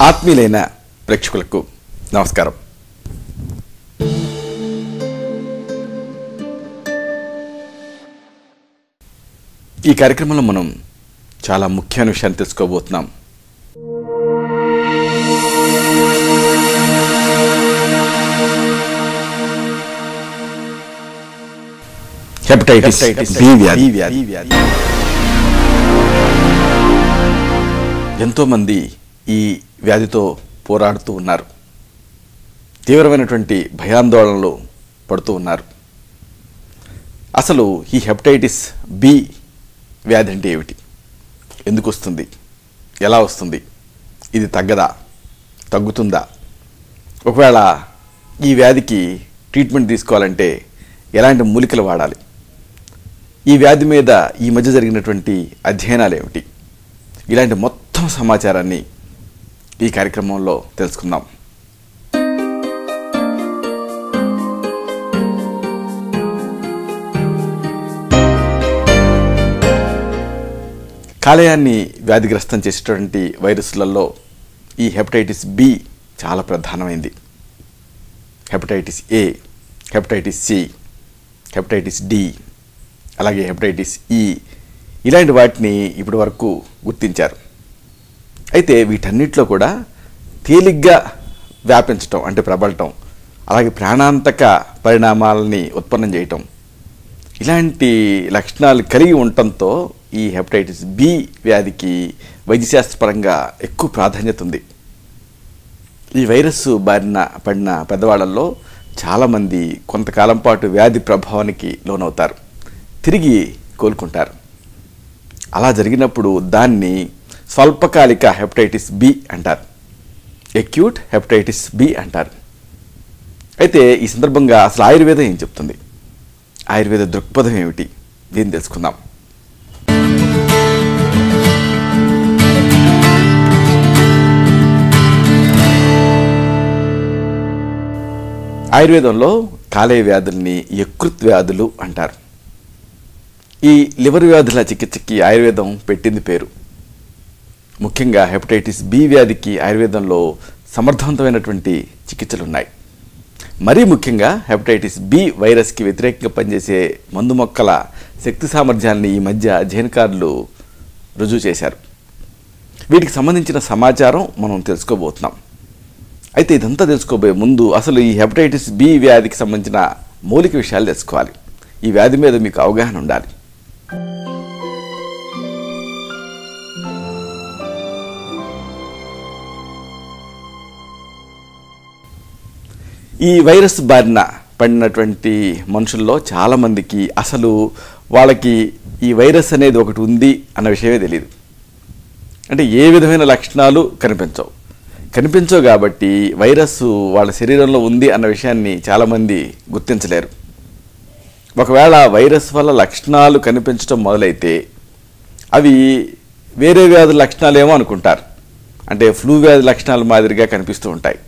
ఆత్మీయులైన ప్రేక్షకులకు నమస్కారం. ఈ కార్యక్రమంలో మనం చాలా ముఖ్యమైన విషయాన్ని తెలుసుకోబోతున్నాం. హెపటైటిస్ బి వ్యాధి. ఎంతోమంది ఈ వ్యాధితో పోరాడుతూ ఉన్నారు. తీవ్రమైనటువంటి భయాందోళనలు పడుతూ ఉన్నారు. అసలు ఈ హెపటైటిస్ బి వ్యాధి అంటే ఏమిటి, ఎందుకు వస్తుంది, ఎలా వస్తుంది, ఇది తగ్గదా, తగ్గుతుందా, ఒకవేళ ఈ వ్యాధికి ట్రీట్మెంట్ తీసుకోవాలంటే ఎలాంటి మూలికలు వాడాలి, ఈ వ్యాధి మీద ఈ మధ్య జరిగినటువంటి అధ్యయనాలు ఏమిటి, ఇలాంటి మొత్తం సమాచారాన్ని ఈ కార్యక్రమంలో తెలుసుకుందాం. కాలేయాన్ని వ్యాధిగ్రస్తం చేసేటువంటి వైరస్లలో ఈ హెపటైటిస్ బి చాలా ప్రధానమైంది. Hepatitis A, hepatitis C, hepatitis D, అలాగే హెపటైటిస్ ఈ, ఇలాంటి వాటిని ఇప్పటి వరకు గుర్తించారు. అయితే వీటన్నిటిలో కూడా తేలిగ్గా వ్యాపించటం అంటే ప్రబలటం, అలాగే ప్రాణాంతక పరిణామాలని ఉత్పన్నం చేయటం, ఇలాంటి లక్షణాలు కలిగి ఉండటంతో ఈ హెపటైటిస్ బి వ్యాధికి వైద్యశాస్త్రపరంగా ఎక్కువ ప్రాధాన్యత ఉంది. ఈ వైరస్ బారిన పడిన పెద్దవాళ్ళల్లో చాలామంది కొంతకాలం పాటు వ్యాధి ప్రభావానికి లోనవుతారు, తిరిగి కోలుకుంటారు. అలా జరిగినప్పుడు దాన్ని స్వల్పకాలిక హెపటైటిస్ బి అంటారు, అక్యూట్ హెపటైటిస్ బి అంటారు. అయితే ఈ సందర్భంగా అసలు ఆయుర్వేదం ఏం చెప్తుంది, ఆయుర్వేద దృక్పథం ఏమిటి, దీన్ని తెలుసుకుందాం. ఆయుర్వేదంలో కాలేయ వ్యాధుల్ని యకృత్ వ్యాధులు అంటారు. ఈ లివర్ వ్యాధుల చికిత్సకి ఆయుర్వేదం పెట్టింది పేరు. ముఖ్యంగా హెపటైటిస్ బి వ్యాధికి ఆయుర్వేదంలో సమర్థవంతమైనటువంటి చికిత్సలు ఉన్నాయి. మరీ ముఖ్యంగా హెపటైటిస్ బి వైరస్కి వ్యతిరేకంగా పనిచేసే మందు మొక్కల శక్తి సామర్థ్యాన్ని ఈ మధ్య అధ్యయనకారులు రుజువు చేశారు. వీటికి సంబంధించిన సమాచారం మనం తెలుసుకోబోతున్నాం. అయితే ఇదంతా తెలుసుకోబోయే ముందు అసలు ఈ హెపటైటిస్ బి వ్యాధికి సంబంధించిన మౌలిక విషయాలు తెలుసుకోవాలి. ఈ వ్యాధి మీద మీకు అవగాహన ఉండాలి. ఈ వైరస్ బారిన పడినటువంటి మనుషుల్లో చాలామందికి అసలు వాళ్ళకి ఈ వైరస్ అనేది ఒకటి ఉంది అన్న విషయమే తెలియదు. అంటే ఏ విధమైన లక్షణాలు కనిపించవు కాబట్టి వైరస్ వాళ్ళ శరీరంలో ఉంది అన్న విషయాన్ని చాలామంది గుర్తించలేరు. ఒకవేళ వైరస్ వల్ల లక్షణాలు కనిపించడం మొదలైతే అవి వేరే వ్యాధుల లక్షణాలు ఏమో అనుకుంటారు. అంటే ఫ్లూ వ్యాధి లక్షణాల మాదిరిగా కనిపిస్తూ ఉంటాయి.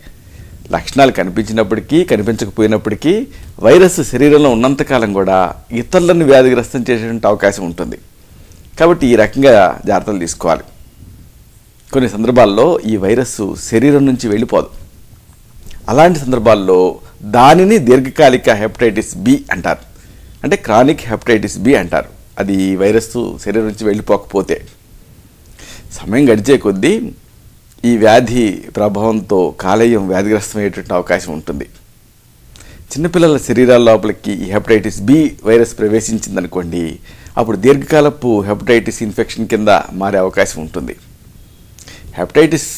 లక్షణాలు కనిపించినప్పటికీ కనిపించకపోయినప్పటికీ వైరస్ శరీరంలో ఉన్నంతకాలం కూడా ఇతరులను వ్యాధిగ్రస్తం చేసేటువంటి అవకాశం ఉంటుంది. కాబట్టి ఈ రకంగా జాగ్రత్తలు తీసుకోవాలి. కొన్ని సందర్భాల్లో ఈ వైరస్ శరీరం నుంచి వెళ్ళిపోదు. అలాంటి సందర్భాల్లో దానిని దీర్ఘకాలిక హెపటైటిస్ బి అంటారు, అంటే క్రానిక్ హెపటైటిస్ బి అంటారు. అది వైరస్ శరీరం నుంచి వెళ్ళిపోకపోతే. సమయం గడిచే కొద్దీ ఈ వ్యాధి ప్రభావంతో కాలేయం వ్యాధిగ్రస్తమయ్యేటువంటి అవకాశం ఉంటుంది. చిన్నపిల్లల శరీరాల లోపలికి ఈ హెపటైటిస్ బి వైరస్ ప్రవేశించిందనుకోండి, అప్పుడు దీర్ఘకాలపు హెపటైటిస్ ఇన్ఫెక్షన్ కింద మారే అవకాశం ఉంటుంది. హెపటైటిస్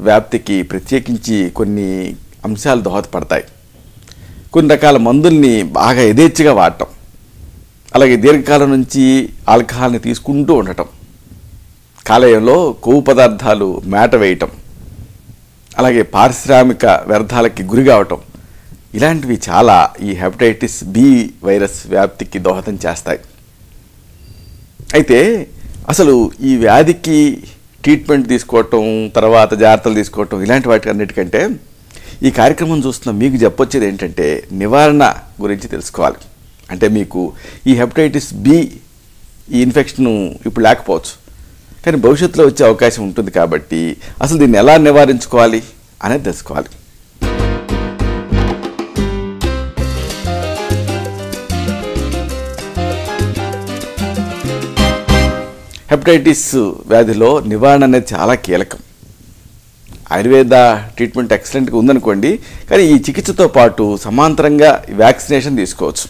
వ్యాప్తికి ప్రత్యేకించి కొన్ని అంశాలు దోహదపడతాయి. కొన్ని రకాల మందుల్ని బాగా యథేచ్ఛగా వాడటం, అలాగే దీర్ఘకాలం నుంచి ఆల్కహాల్ని తీసుకుంటూ ఉండటం, కాలేయంలో కొవ్వు పదార్థాలు మేట వేయటం, అలాగే పారిశ్రామిక వ్యర్థాలకి గురి కావటం, ఇలాంటివి చాలా ఈ హెపటైటిస్ బి వైరస్ వ్యాప్తికి దోహదం చేస్తాయి. అయితే అసలు ఈ వ్యాధికి ట్రీట్మెంట్ తీసుకోవటం, తర్వాత జాగ్రత్తలు తీసుకోవటం, ఇలాంటి వాటి అన్నిటికంటే ఈ కార్యక్రమం చూస్తున్న మీకు చెప్పొచ్చేది ఏంటంటే నివారణ గురించి తెలుసుకోవాలి. అంటే మీకు ఈ హెపటైటిస్ బి ఈ ఇన్ఫెక్షన్ ఇప్పుడు లేకపోవచ్చు, కానీ భవిష్యత్తులో వచ్చే అవకాశం ఉంటుంది కాబట్టి అసలు దీన్ని ఎలా నివారించుకోవాలి అనేది తెలుసుకోవాలి. హెపటైటిస్ వ్యాధిలో నివారణ అనేది చాలా కీలకం. ఆయుర్వేద ట్రీట్మెంట్ ఎక్సలెంట్గా ఉందనుకోండి, కానీ ఈ చికిత్సతో పాటు సమాంతరంగా వ్యాక్సినేషన్ తీసుకోవచ్చు.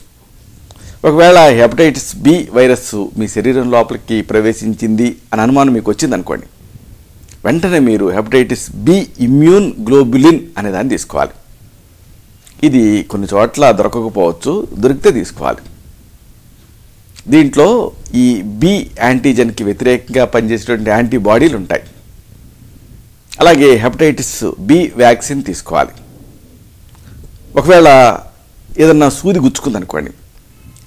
ఒకవేళ హెపటైటిస్ బి వైరస్ మీ శరీరం లోపలికి ప్రవేశించింది అని అనుమానం మీకు వచ్చిందనుకోండి, వెంటనే మీరు హెపటైటిస్ బి ఇమ్యూన్ గ్లోబులిన్ అనే దాన్ని తీసుకోవాలి. ఇది కొన్ని చోట్ల దొరకకపోవచ్చు, దొరికితే తీసుకోవాలి. దీంట్లో ఈ బి యాంటీజెన్కి వ్యతిరేకంగా పనిచేసేటువంటి యాంటీబాడీలు ఉంటాయి. అలాగే హెపటైటిస్ బి వ్యాక్సిన్ తీసుకోవాలి. ఒకవేళ ఏదన్నా సూది గుచ్చుకుందనుకోండి,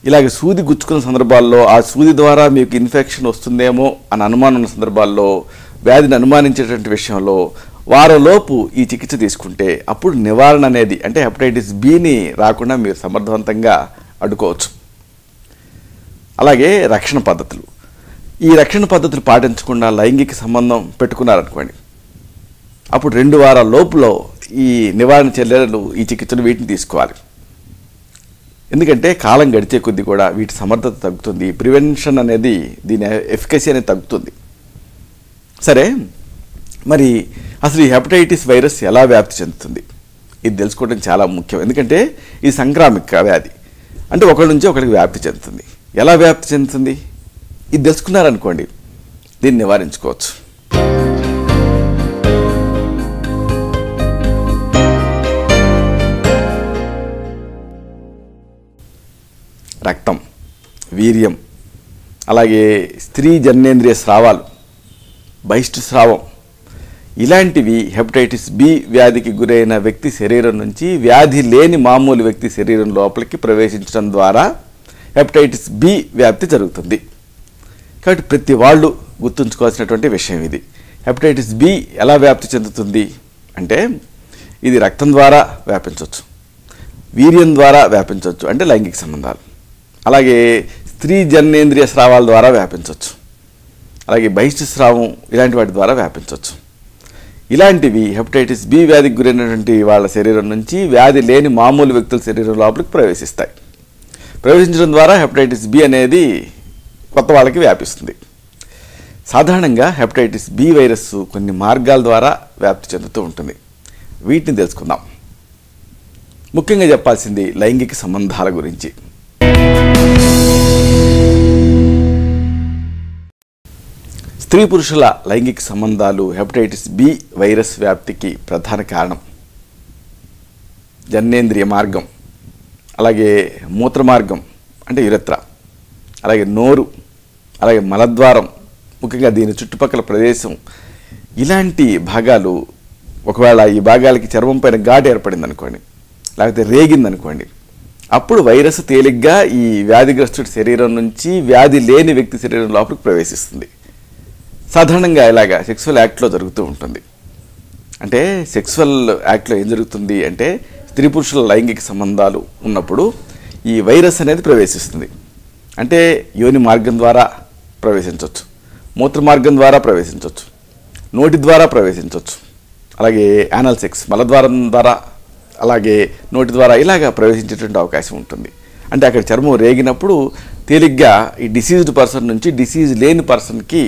ఇలాగ సూది గుచ్చుకున్న సందర్భాల్లో ఆ సూది ద్వారా మీకు ఇన్ఫెక్షన్ వస్తుందేమో అని అనుమానం ఉన్న సందర్భాల్లో, వ్యాధిని అనుమానించేటువంటి విషయంలో వారంలోపు ఈ చికిత్స తీసుకుంటే అప్పుడు నివారణ అనేది, అంటే హెపటైటిస్ బిని రాకుండా మీరు సమర్థవంతంగా అడ్డుకోవచ్చు. అలాగే రక్షణ పద్ధతులు, ఈ రక్షణ పద్ధతులు పాటించకుండా లైంగిక సంబంధం పెట్టుకున్నారనుకోండి, అప్పుడు 2 వారాల లోపులో ఈ నివారణ చర్యలు, ఈ చికిత్సలు వీటిని తీసుకోవాలి. ఎందుకంటే కాలం గడిచే కొద్దీ కూడా వీటి సమర్థత తగ్గుతుంది, ప్రివెన్షన్ అనేది, దీని ఎఫికసీ అనేది తగ్గుతుంది. సరే, మరి అసలు ఈ హెపటైటిస్ వైరస్ ఎలా వ్యాప్తి చెందుతుంది ఇది తెలుసుకోవడం చాలా ముఖ్యం. ఎందుకంటే ఇది సంక్రామిక వ్యాధి, అంటే ఒకరి నుంచి ఒకరికి వ్యాప్తి చెందుతుంది. ఎలా వ్యాప్తి చెందుతుంది ఇది తెలుసుకున్నారనుకోండి, దీన్ని నివారించుకోవచ్చు. రక్తం, వీర్యం, అలాగే స్త్రీ జననేంద్రియ స్రావాలు, బహిష్టుస్రావం, ఇలాంటివి హెపటైటిస్ బి వ్యాధికి గురైన వ్యక్తి శరీరం నుంచి వ్యాధి లేని మామూలు వ్యక్తి శరీరం లోపలికి ప్రవేశించడం ద్వారా హెపటైటిస్ బి వ్యాప్తి జరుగుతుంది. కాబట్టి ప్రతి వాళ్ళు గుర్తుంచుకోవాల్సినటువంటి విషయం ఇది. హెపటైటిస్ బి ఎలా వ్యాప్తి చెందుతుంది అంటే, ఇది రక్తం ద్వారా వ్యాపించవచ్చు, వీర్యం ద్వారా వ్యాపించవచ్చు, అంటే లైంగిక సంబంధాలు, అలాగే స్త్రీ జననేంద్రియ స్రావాల ద్వారా వ్యాపించవచ్చు, అలాగే బహిష్టుస్రావం ఇలాంటి వాటి ద్వారా వ్యాపించవచ్చు. ఇలాంటివి హెపటైటిస్ బి వ్యాధికి గురైనటువంటి వాళ్ళ శరీరం నుంచి వ్యాధి లేని మామూలు వ్యక్తుల శరీరం లోపలికి ప్రవేశిస్తాయి. ప్రవేశించడం ద్వారా హెపటైటిస్ బి అనేది కొత్త వాళ్ళకి వ్యాపిస్తుంది. సాధారణంగా హెపటైటిస్ బి వైరస్ కొన్ని మార్గాల ద్వారా వ్యాప్తి చెందుతూ ఉంటుంది. వీటిని తెలుసుకుందాం. ముఖ్యంగా చెప్పాల్సింది లైంగిక సంబంధాల గురించి. స్త్రీ పురుషుల లైంగిక సంబంధాలు హెపటైటిస్ బి వైరస్ వ్యాప్తికి ప్రధాన కారణం. జననేంద్రియ మార్గం, అలాగే మూత్ర మార్గం అంటే యురెత్రా, అలాగే నోరు, అలాగే మలద్వారం, ముఖ్యంగా దీని చుట్టుపక్కల ప్రదేశం, ఇలాంటి భాగాలు ఒకవేళ ఈ భాగాలకి చర్మం పైన ఘాటు ఏర్పడింది అనుకోండి, లేకపోతే రేగిందనుకోండి, అప్పుడు వైరస్ తేలిగ్గా ఈ వ్యాధిగ్రస్తుడి శరీరం నుంచి వ్యాధి లేని వ్యక్తి శరీరం లోపలికి ప్రవేశిస్తుంది. సాధారణంగా ఇలాగా సెక్సువల్ యాక్ట్లో జరుగుతూ ఉంటుంది. అంటే సెక్సువల్ యాక్ట్లో ఏం జరుగుతుంది అంటే, స్త్రీ పురుషుల లైంగిక సంబంధాలు ఉన్నప్పుడు ఈ వైరస్ అనేది ప్రవేశిస్తుంది. అంటే యోని మార్గం ద్వారా ప్రవేశించవచ్చు, మూత్ర మార్గం ద్వారా ప్రవేశించవచ్చు, నోటి ద్వారా ప్రవేశించవచ్చు, అలాగే యానల్ సెక్స్ మలద్వారం ద్వారా, అలాగే నోటి ద్వారా ఇలాగా ప్రవేశించేటువంటి అవకాశం ఉంటుంది. అంటే అక్కడ చర్మం రేగినప్పుడు తేలిగ్గా ఈ డిసీజ్డ్ పర్సన్ నుంచి డిసీజ్ లేని పర్సన్కి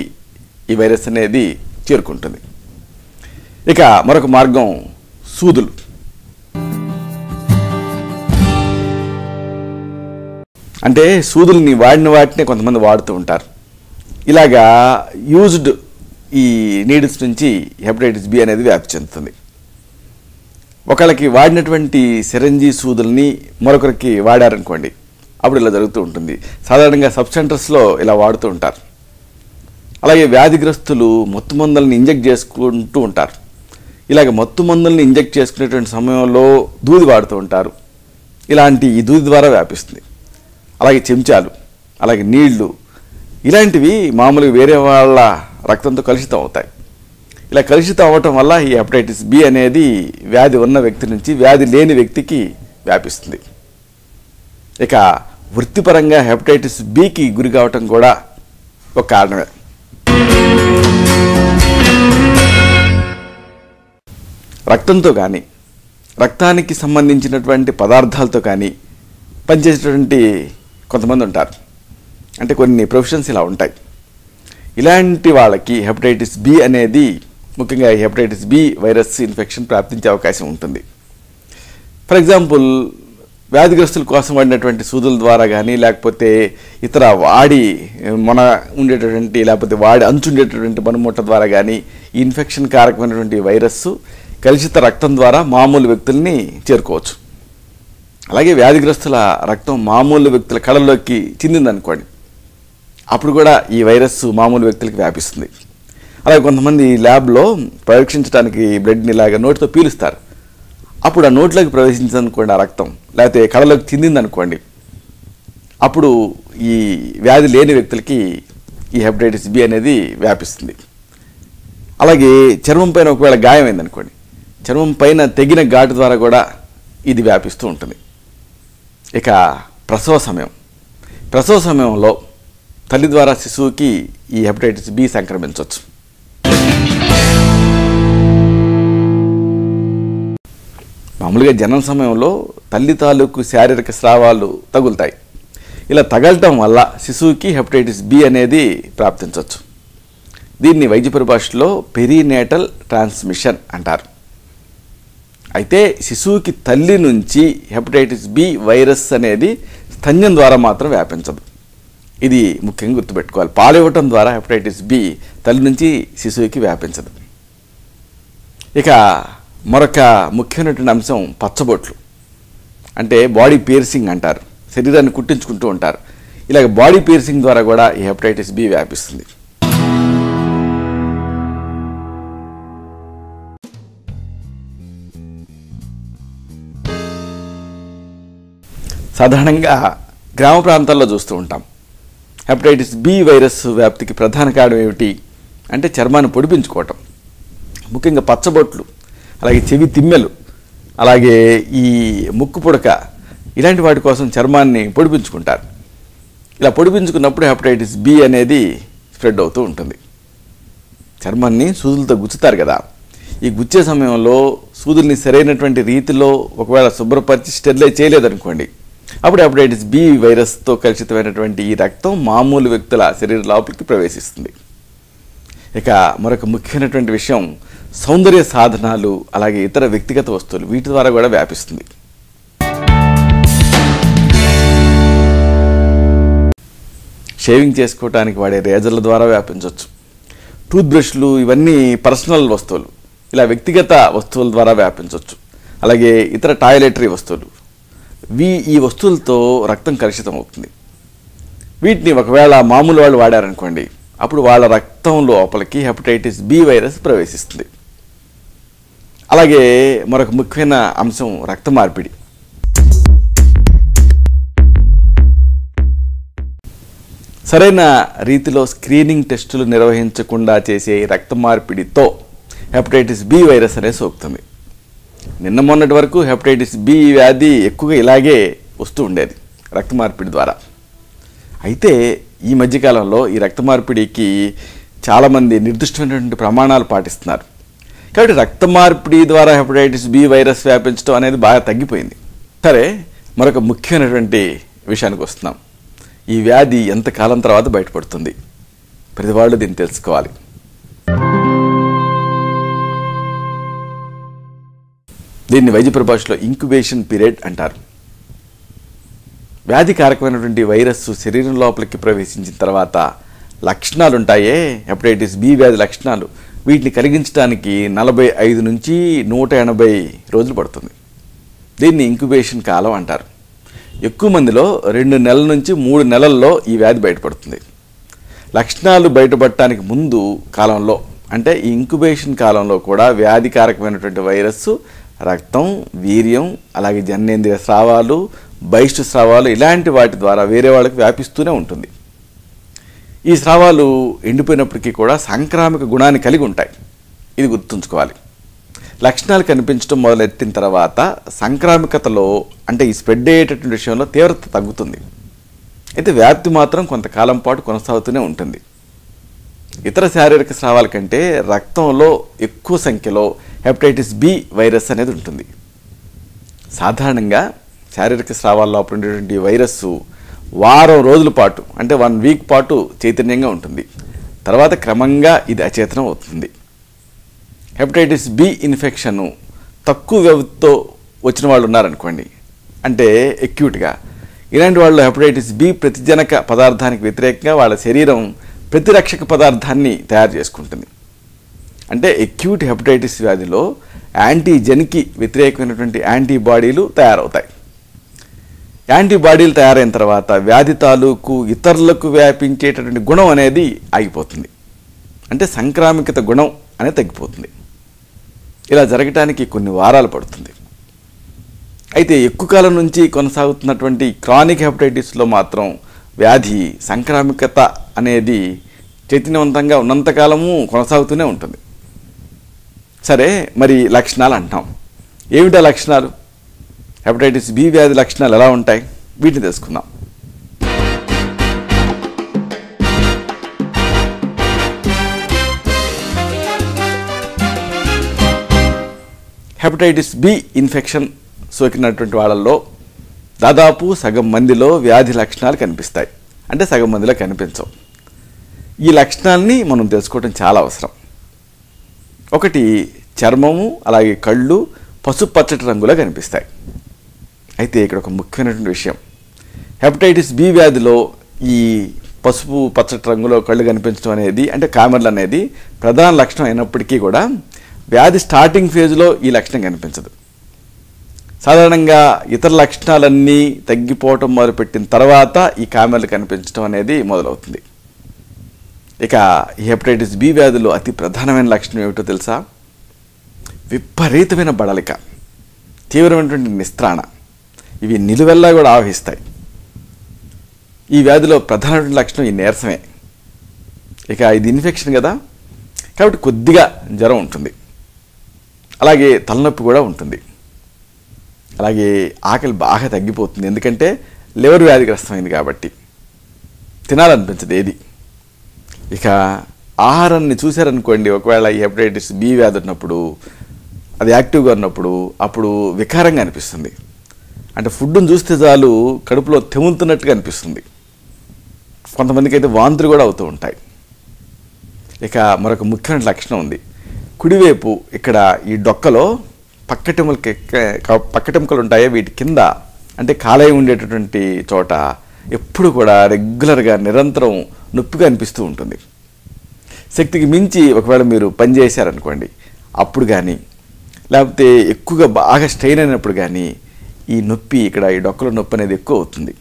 ఈ వైరస్ అనేది చేరుకుంటుంది. ఇక మరొక మార్గం సూదులు. అంటే సూదుల్ని వాడిన వాటినే కొంతమంది వాడుతూ ఉంటారు. ఇలాగా యూజ్డ్ ఈ నీడిల్స్ నుంచి హెపటైటిస్ బి అనేది వ్యాప్తి చెందుతుంది. ఒకళ్ళకి వాడినటువంటి సిరంజీ సూదుల్ని మరొకరికి వాడారనుకోండి, అప్పుడు ఇలా జరుగుతూ ఉంటుంది. సాధారణంగా సబ్ సెంటర్స్లో ఇలా వాడుతూ ఉంటారు. అలాగే వ్యాధిగ్రస్తులు మత్తు మందులను ఇంజెక్ట్ చేసుకుంటూ ఉంటారు. ఇలాగ మత్తు మందులను ఇంజెక్ట్ చేసుకునేటువంటి సమయంలో దూది వాడుతూ ఉంటారు. ఇలాంటి ఈ దూది ద్వారా వ్యాపిస్తుంది. అలాగే చెంచాలు, అలాగే నీళ్లు, ఇలాంటివి మామూలుగా వేరే వాళ్ళ రక్తంతో కలుషితం అవుతాయి. ఇలా కలుషితం అవ్వటం వల్ల ఈ హెపటైటిస్ బి అనేది వ్యాధి ఉన్న వ్యక్తి నుంచి వ్యాధి లేని వ్యక్తికి వ్యాపిస్తుంది. ఇక వృత్తిపరంగా హెపటైటిస్ బికి గురి కావటం కూడా ఒక కారణమే. రక్తంతో కానీ రక్తానికి సంబంధించినటువంటి పదార్థాలతో కానీ పనిచేసేటువంటి కొంతమంది ఉంటారు. అంటే కొన్ని ప్రొఫెషన్స్ ఇలా ఉంటాయి. ఇలాంటి వాళ్ళకి హెపటైటిస్ బి అనేది, ముఖ్యంగా హెపటైటిస్ బి వైరస్ ఇన్ఫెక్షన్ ప్రాప్తించే అవకాశం ఉంటుంది. ఫర్ ఎగ్జాంపుల్, వ్యాధిగ్రస్తుల కోసం వాడినటువంటి సూదుల ద్వారా కానీ, లేకపోతే ఇతర వాడి మన ఉండేటటువంటి, లేకపోతే వాడి అంచుండేటటువంటి పనిముట్ల ద్వారా కానీ ఈ ఇన్ఫెక్షన్ కారకమైనటువంటి వైరస్ కలుషిత రక్తం ద్వారా మామూలు వ్యక్తుల్ని చేరుకోవచ్చు. అలాగే వ్యాధిగ్రస్తుల రక్తం మామూలు వ్యక్తుల కళ్ళలోకి చిందిందనుకోండి, అప్పుడు కూడా ఈ వైరస్ మామూలు వ్యక్తులకు వ్యాపిస్తుంది. అలాగే కొంతమంది ల్యాబ్లో పరీక్షించడానికి బ్లడ్ని ఇలాగ నోటితో పీలుస్తారు. అప్పుడు ఆ నోట్లోకి ప్రవేశించిందనుకోండి ఆ రక్తం, లేకపోతే కళ్ళలోకి చిందిందనుకోండి, అప్పుడు ఈ వ్యాధి లేని వ్యక్తులకి ఈ హెపటైటిస్ బి అనేది వ్యాపిస్తుంది. అలాగే చర్మం పైన ఒకవేళ గాయమైందనుకోండి, చర్మం పైన తెగిన ఘాటు ద్వారా కూడా ఇది వ్యాపిస్తూ ఉంటుంది. ఇక ప్రసవ సమయంలో తల్లి ద్వారా శిశువుకి ఈ హెపటైటిస్ బి సంక్రమించవచ్చు. మామూలుగా జనన సమయంలో తల్లి తాలూకు శారీరక స్రావాలు తగులుతాయి. ఇలా తగలటం వల్ల శిశువుకి హెపటైటిస్ బి అనేది ప్రాప్తించవచ్చు. దీన్ని వైద్య పరిభాషలో పెరినేటల్ ట్రాన్స్మిషన్ అంటారు. అయితే శిశువుకి తల్లి నుంచి హెపటైటిస్ బి వైరస్ అనేది స్తన్యం ద్వారా మాత్రం వ్యాపించదు. ఇది ముఖ్యంగా గుర్తుపెట్టుకోవాలి. పాలివ్వటం ద్వారా హెపటైటిస్ బి తల్లి నుంచి శిశువుకి వ్యాపించదు. ఇక మరొక ముఖ్యమైనటువంటి అంశం పచ్చబొట్లు, అంటే బాడీ పియర్సింగ్ అంటారు. శరీరాన్ని కుట్టించుకుంటూ ఉంటారు. ఇలాగ బాడీ పియర్సింగ్ ద్వారా కూడా ఈ హెపటైటిస్ బి వ్యాపిస్తుంది. సాధారణంగా గ్రామ ప్రాంతాల్లో చూస్తూ ఉంటాం. హెపటైటిస్ బి వైరస్ వ్యాప్తికి ప్రధాన కారణం ఏమిటి అంటే చర్మాన్ని పొడిపించుకోవటం, ముఖ్యంగా పచ్చబొట్లు, అలాగే చెవి తిమ్మెలు, అలాగే ఈ ముక్కు పుడక, ఇలాంటి వాటి కోసం చర్మాన్ని పొడిపించుకుంటారు. ఇలా పొడిపించుకున్నప్పుడు హెపటైటిస్ బి అనేది స్ప్రెడ్ అవుతూ ఉంటుంది. చర్మాన్ని సూదులతో గుచ్చుతారు కదా, ఈ గుచ్చే సమయంలో సూదుల్ని సరైనటువంటి రీతిలో ఒకవేళ శుభ్రపరిచి స్టెరిలైజ్ చేయలేదనుకోండి, అప్పుడు హెపటైటిస్ బి వైరస్తో కలుషితమైనటువంటి ఈ రక్తం మామూలు వ్యక్తుల శరీర లోపలికి ప్రవేశిస్తుంది. ఇక మరొక ముఖ్యమైనటువంటి విషయం సౌందర్య సాధనాలు, అలాగే ఇతర వ్యక్తిగత వస్తువులు, వీటి ద్వారా కూడా వ్యాపిస్తుంది. షేవింగ్ చేసుకోవడానికి వాడే రేజర్ల ద్వారా వ్యాపించవచ్చు. టూత్ బ్రష్లు, ఇవన్నీ పర్సనల్ వస్తువులు, ఇలా వ్యక్తిగత వస్తువుల ద్వారా వ్యాపించవచ్చు. అలాగే ఇతర టాయిలెటరీ వస్తువులు, ఈ వస్తువులతో రక్తం కలుషితం అవుతుంది. వీటిని ఒకవేళ మామూలు వాళ్ళు వాడారనుకోండి, అప్పుడు వాళ్ళ రక్తం లోపలికి హెపటైటిస్ బి వైరస్ ప్రవేశిస్తుంది. అలాగే మరొక ముఖ్యమైన అంశం రక్త మార్పిడి. సరైన రీతిలో స్క్రీనింగ్ టెస్టులు నిర్వహించకుండా చేసే రక్త మార్పిడితో హెపటైటిస్ బి వైరస్ అనేది సోకుతుంది. నిన్న మొన్నటి వరకు హెపటైటిస్ బి వ్యాధి ఎక్కువగా ఇలాగే వస్తూ ఉండేది రక్త మార్పిడి ద్వారా. అయితే ఈ మధ్యకాలంలో ఈ రక్త మార్పిడికి చాలామంది నిర్దిష్టమైనటువంటి ప్రమాణాలు పాటిస్తున్నారు. కాబట్టి రక్త మార్పిడి ద్వారా హెపటైటిస్ బి వైరస్ వ్యాపించడం అనేది బాగా తగ్గిపోయింది. సరే, మరొక ముఖ్యమైనటువంటి విషయానికి వస్తున్నాం. ఈ వ్యాధి ఎంతకాలం తర్వాత బయటపడుతుంది? ప్రతి వాళ్ళు దీన్ని తెలుసుకోవాలి. దీన్ని వైద్య పరిభాషలో ఇంక్యుబేషన్ పీరియడ్ అంటారు. వ్యాధికారకమైనటువంటి వైరస్ శరీరం లోపలికి ప్రవేశించిన తర్వాత లక్షణాలు ఉంటాయే, హెపటైటిస్ బి వ్యాధి లక్షణాలు, వీటిని కలిగించడానికి 45 నుంచి 180 రోజులు పడుతుంది. దీన్ని ఇంక్యుబేషన్ కాలం అంటారు. ఎక్కువ మందిలో 2 నెలల నుంచి 3 నెలల్లో ఈ వ్యాధి బయటపడుతుంది. లక్షణాలు బయటపడటానికి ముందు కాలంలో, అంటే ఈ ఇంక్యుబేషన్ కాలంలో కూడా వ్యాధికారకమైనటువంటి వైరస్సు రక్తం, వీర్యం, అలాగే జననేంద్రియ స్రావాలు, బహిష్టు స్రావాలు, ఇలాంటి వాటి ద్వారా వేరే వాళ్ళకి వ్యాపిస్తూనే ఉంటుంది. ఈ స్రావాలు ఎండిపోయినప్పటికీ కూడా సాంక్రామిక గుణాన్ని కలిగి ఉంటాయి. ఇది గుర్తుంచుకోవాలి. లక్షణాలు కనిపించడం మొదలెత్తిన తర్వాత సాంక్రామికతలో, అంటే ఈ స్ప్రెడ్ అయ్యేటటువంటి విషయంలో తీవ్రత తగ్గుతుంది. అయితే వ్యాప్తి మాత్రం కొంతకాలం పాటు కొనసాగుతూనే ఉంటుంది. ఇతర శారీరక స్రావాల కంటే రక్తంలో ఎక్కువ సంఖ్యలో హెపటైటిస్ బి వైరస్ అనేది ఉంటుంది. సాధారణంగా శారీరక స్రావాల్లో అప్పుడు ఉండేటువంటి వైరస్సు వారం రోజుల పాటు అంటే 1 వీక్ పాటు చైతన్యంగా ఉంటుంది. తర్వాత క్రమంగా ఇది అచేతనం అవుతుంది. హెపటైటిస్ బి ఇన్ఫెక్షన్ తక్కువ వ్యవధితో వచ్చిన వాళ్ళు ఉన్నారనుకోండి, అంటే ఎక్యూట్గా, ఇలాంటి వాళ్ళు హెపటైటిస్ బి ప్రతిజనక పదార్థానికి వ్యతిరేకంగా వాళ్ళ శరీరం ప్రతిరక్షక పదార్థాన్ని తయారు చేసుకుంటుంది. అంటే ఎక్యూట్ హెపటైటిస్ వ్యాధిలో యాంటీజెన్కి వ్యతిరేకమైనటువంటి యాంటీబాడీలు తయారవుతాయి. యాంటీబాడీలు తయారైన తర్వాత వ్యాధి తాలూకు ఇతరులకు వ్యాపించేటటువంటి గుణం అనేది ఆగిపోతుంది. అంటే సంక్రామికత గుణం అనేది తగ్గిపోతుంది. ఇలా జరగటానికి కొన్ని వారాలు పడుతుంది. అయితే ఎక్కువ కాలం నుంచి కొనసాగుతున్నటువంటి క్రానిక్ హెపటైటిస్లో మాత్రం వ్యాధి సంక్రామికత అనేది చైతన్యవంతంగా ఉన్నంతకాలము కొనసాగుతూనే ఉంటుంది. సరే, మరి లక్షణాలు అంటాం. ఏమిటా లక్షణాలు? హెపటైటిస్ బి వ్యాధి లక్షణాలు ఎలా ఉంటాయి? వీటిని తెలుసుకుందాం. హెపటైటిస్ బి ఇన్ఫెక్షన్ సోకినటువంటి వాళ్ళల్లో దాదాపు సగం మందిలో వ్యాధి లక్షణాలు కనిపిస్తాయి. అంటే సగం మందిలో కనిపించవు. ఈ లక్షణాలని మనం తెలుసుకోవడం చాలా అవసరం. ఒకటి, చర్మము అలాగే కళ్ళు పసుపు పచ్చటి రంగులో కనిపిస్తాయి. అయితే ఇక్కడ ఒక ముఖ్యమైనటువంటి విషయం, హెపటైటిస్ బి వ్యాధిలో ఈ పసుపు పచ్చటి రంగులో కళ్ళు కనిపించడం అనేది, అంటే కామెర్లు అనేది ప్రధాన లక్షణం అయినప్పటికీ కూడా వ్యాధి స్టార్టింగ్ ఫేజ్లో ఈ లక్షణం కనిపించదు. సాధారణంగా ఇతర లక్షణాలన్నీ తగ్గిపోవటం మొదలుపెట్టిన తర్వాత ఈ కామెర్లు కనిపించడం అనేది మొదలవుతుంది. ఇక ఈ హెపటైటిస్ బి వ్యాధిలో అతి ప్రధానమైన లక్షణం ఏమిటో తెలుసా? విపరీతమైన బడలిక, తీవ్రమైనటువంటి నిస్త్రాణ, ఇవి నిలువెల్లా కూడా ఆవహిస్తాయి. ఈ వ్యాధిలో ప్రధానమైన లక్షణం ఈ నీరసమే. ఇక ఇది ఇన్ఫెక్షన్ కదా, కాబట్టి కొద్దిగా జ్వరం ఉంటుంది, అలాగే తలనొప్పి కూడా ఉంటుంది, అలాగే ఆకలి బాగా తగ్గిపోతుంది. ఎందుకంటే లివర్ వ్యాధిగ్రస్తమైంది కాబట్టి తినాలనిపించదు ఏది. ఇక ఆహారాన్ని చూశారనుకోండి, ఒకవేళ ఈ హెపటైటిస్ బి వ్యాధి ఉన్నప్పుడు, అది యాక్టివ్గా ఉన్నప్పుడు, అప్పుడు వికారంగా అనిపిస్తుంది. అంటే ఫుడ్ని చూస్తే చాలు కడుపులో తెములుతున్నట్టుగా అనిపిస్తుంది. కొంతమందికి అయితే వాంతులు కూడా అవుతూ ఉంటాయి. ఇక మరొక ముఖ్యమైన లక్షణం ఉంది. కుడివైపు ఇక్కడ ఈ డొక్కలో పక్కటెముకలు ఉంటాయో వీటి కింద, అంటే కాలేయం ఉండేటటువంటి చోట ఎప్పుడు కూడా రెగ్యులర్గా నిరంతరం నొప్పిగా అనిపిస్తూ ఉంటుంది. శక్తికి మించి ఒకవేళ మీరు పని చేశారనుకోండి, అప్పుడు కానీ, లేకపోతే ఎక్కువగా బాగా స్ట్రెయిన్ అయినప్పుడు కానీ ఈ నొప్పి, ఇక్కడ ఈ డొక్కలో నొప్పి అనేది ఎక్కువ అవుతుంది.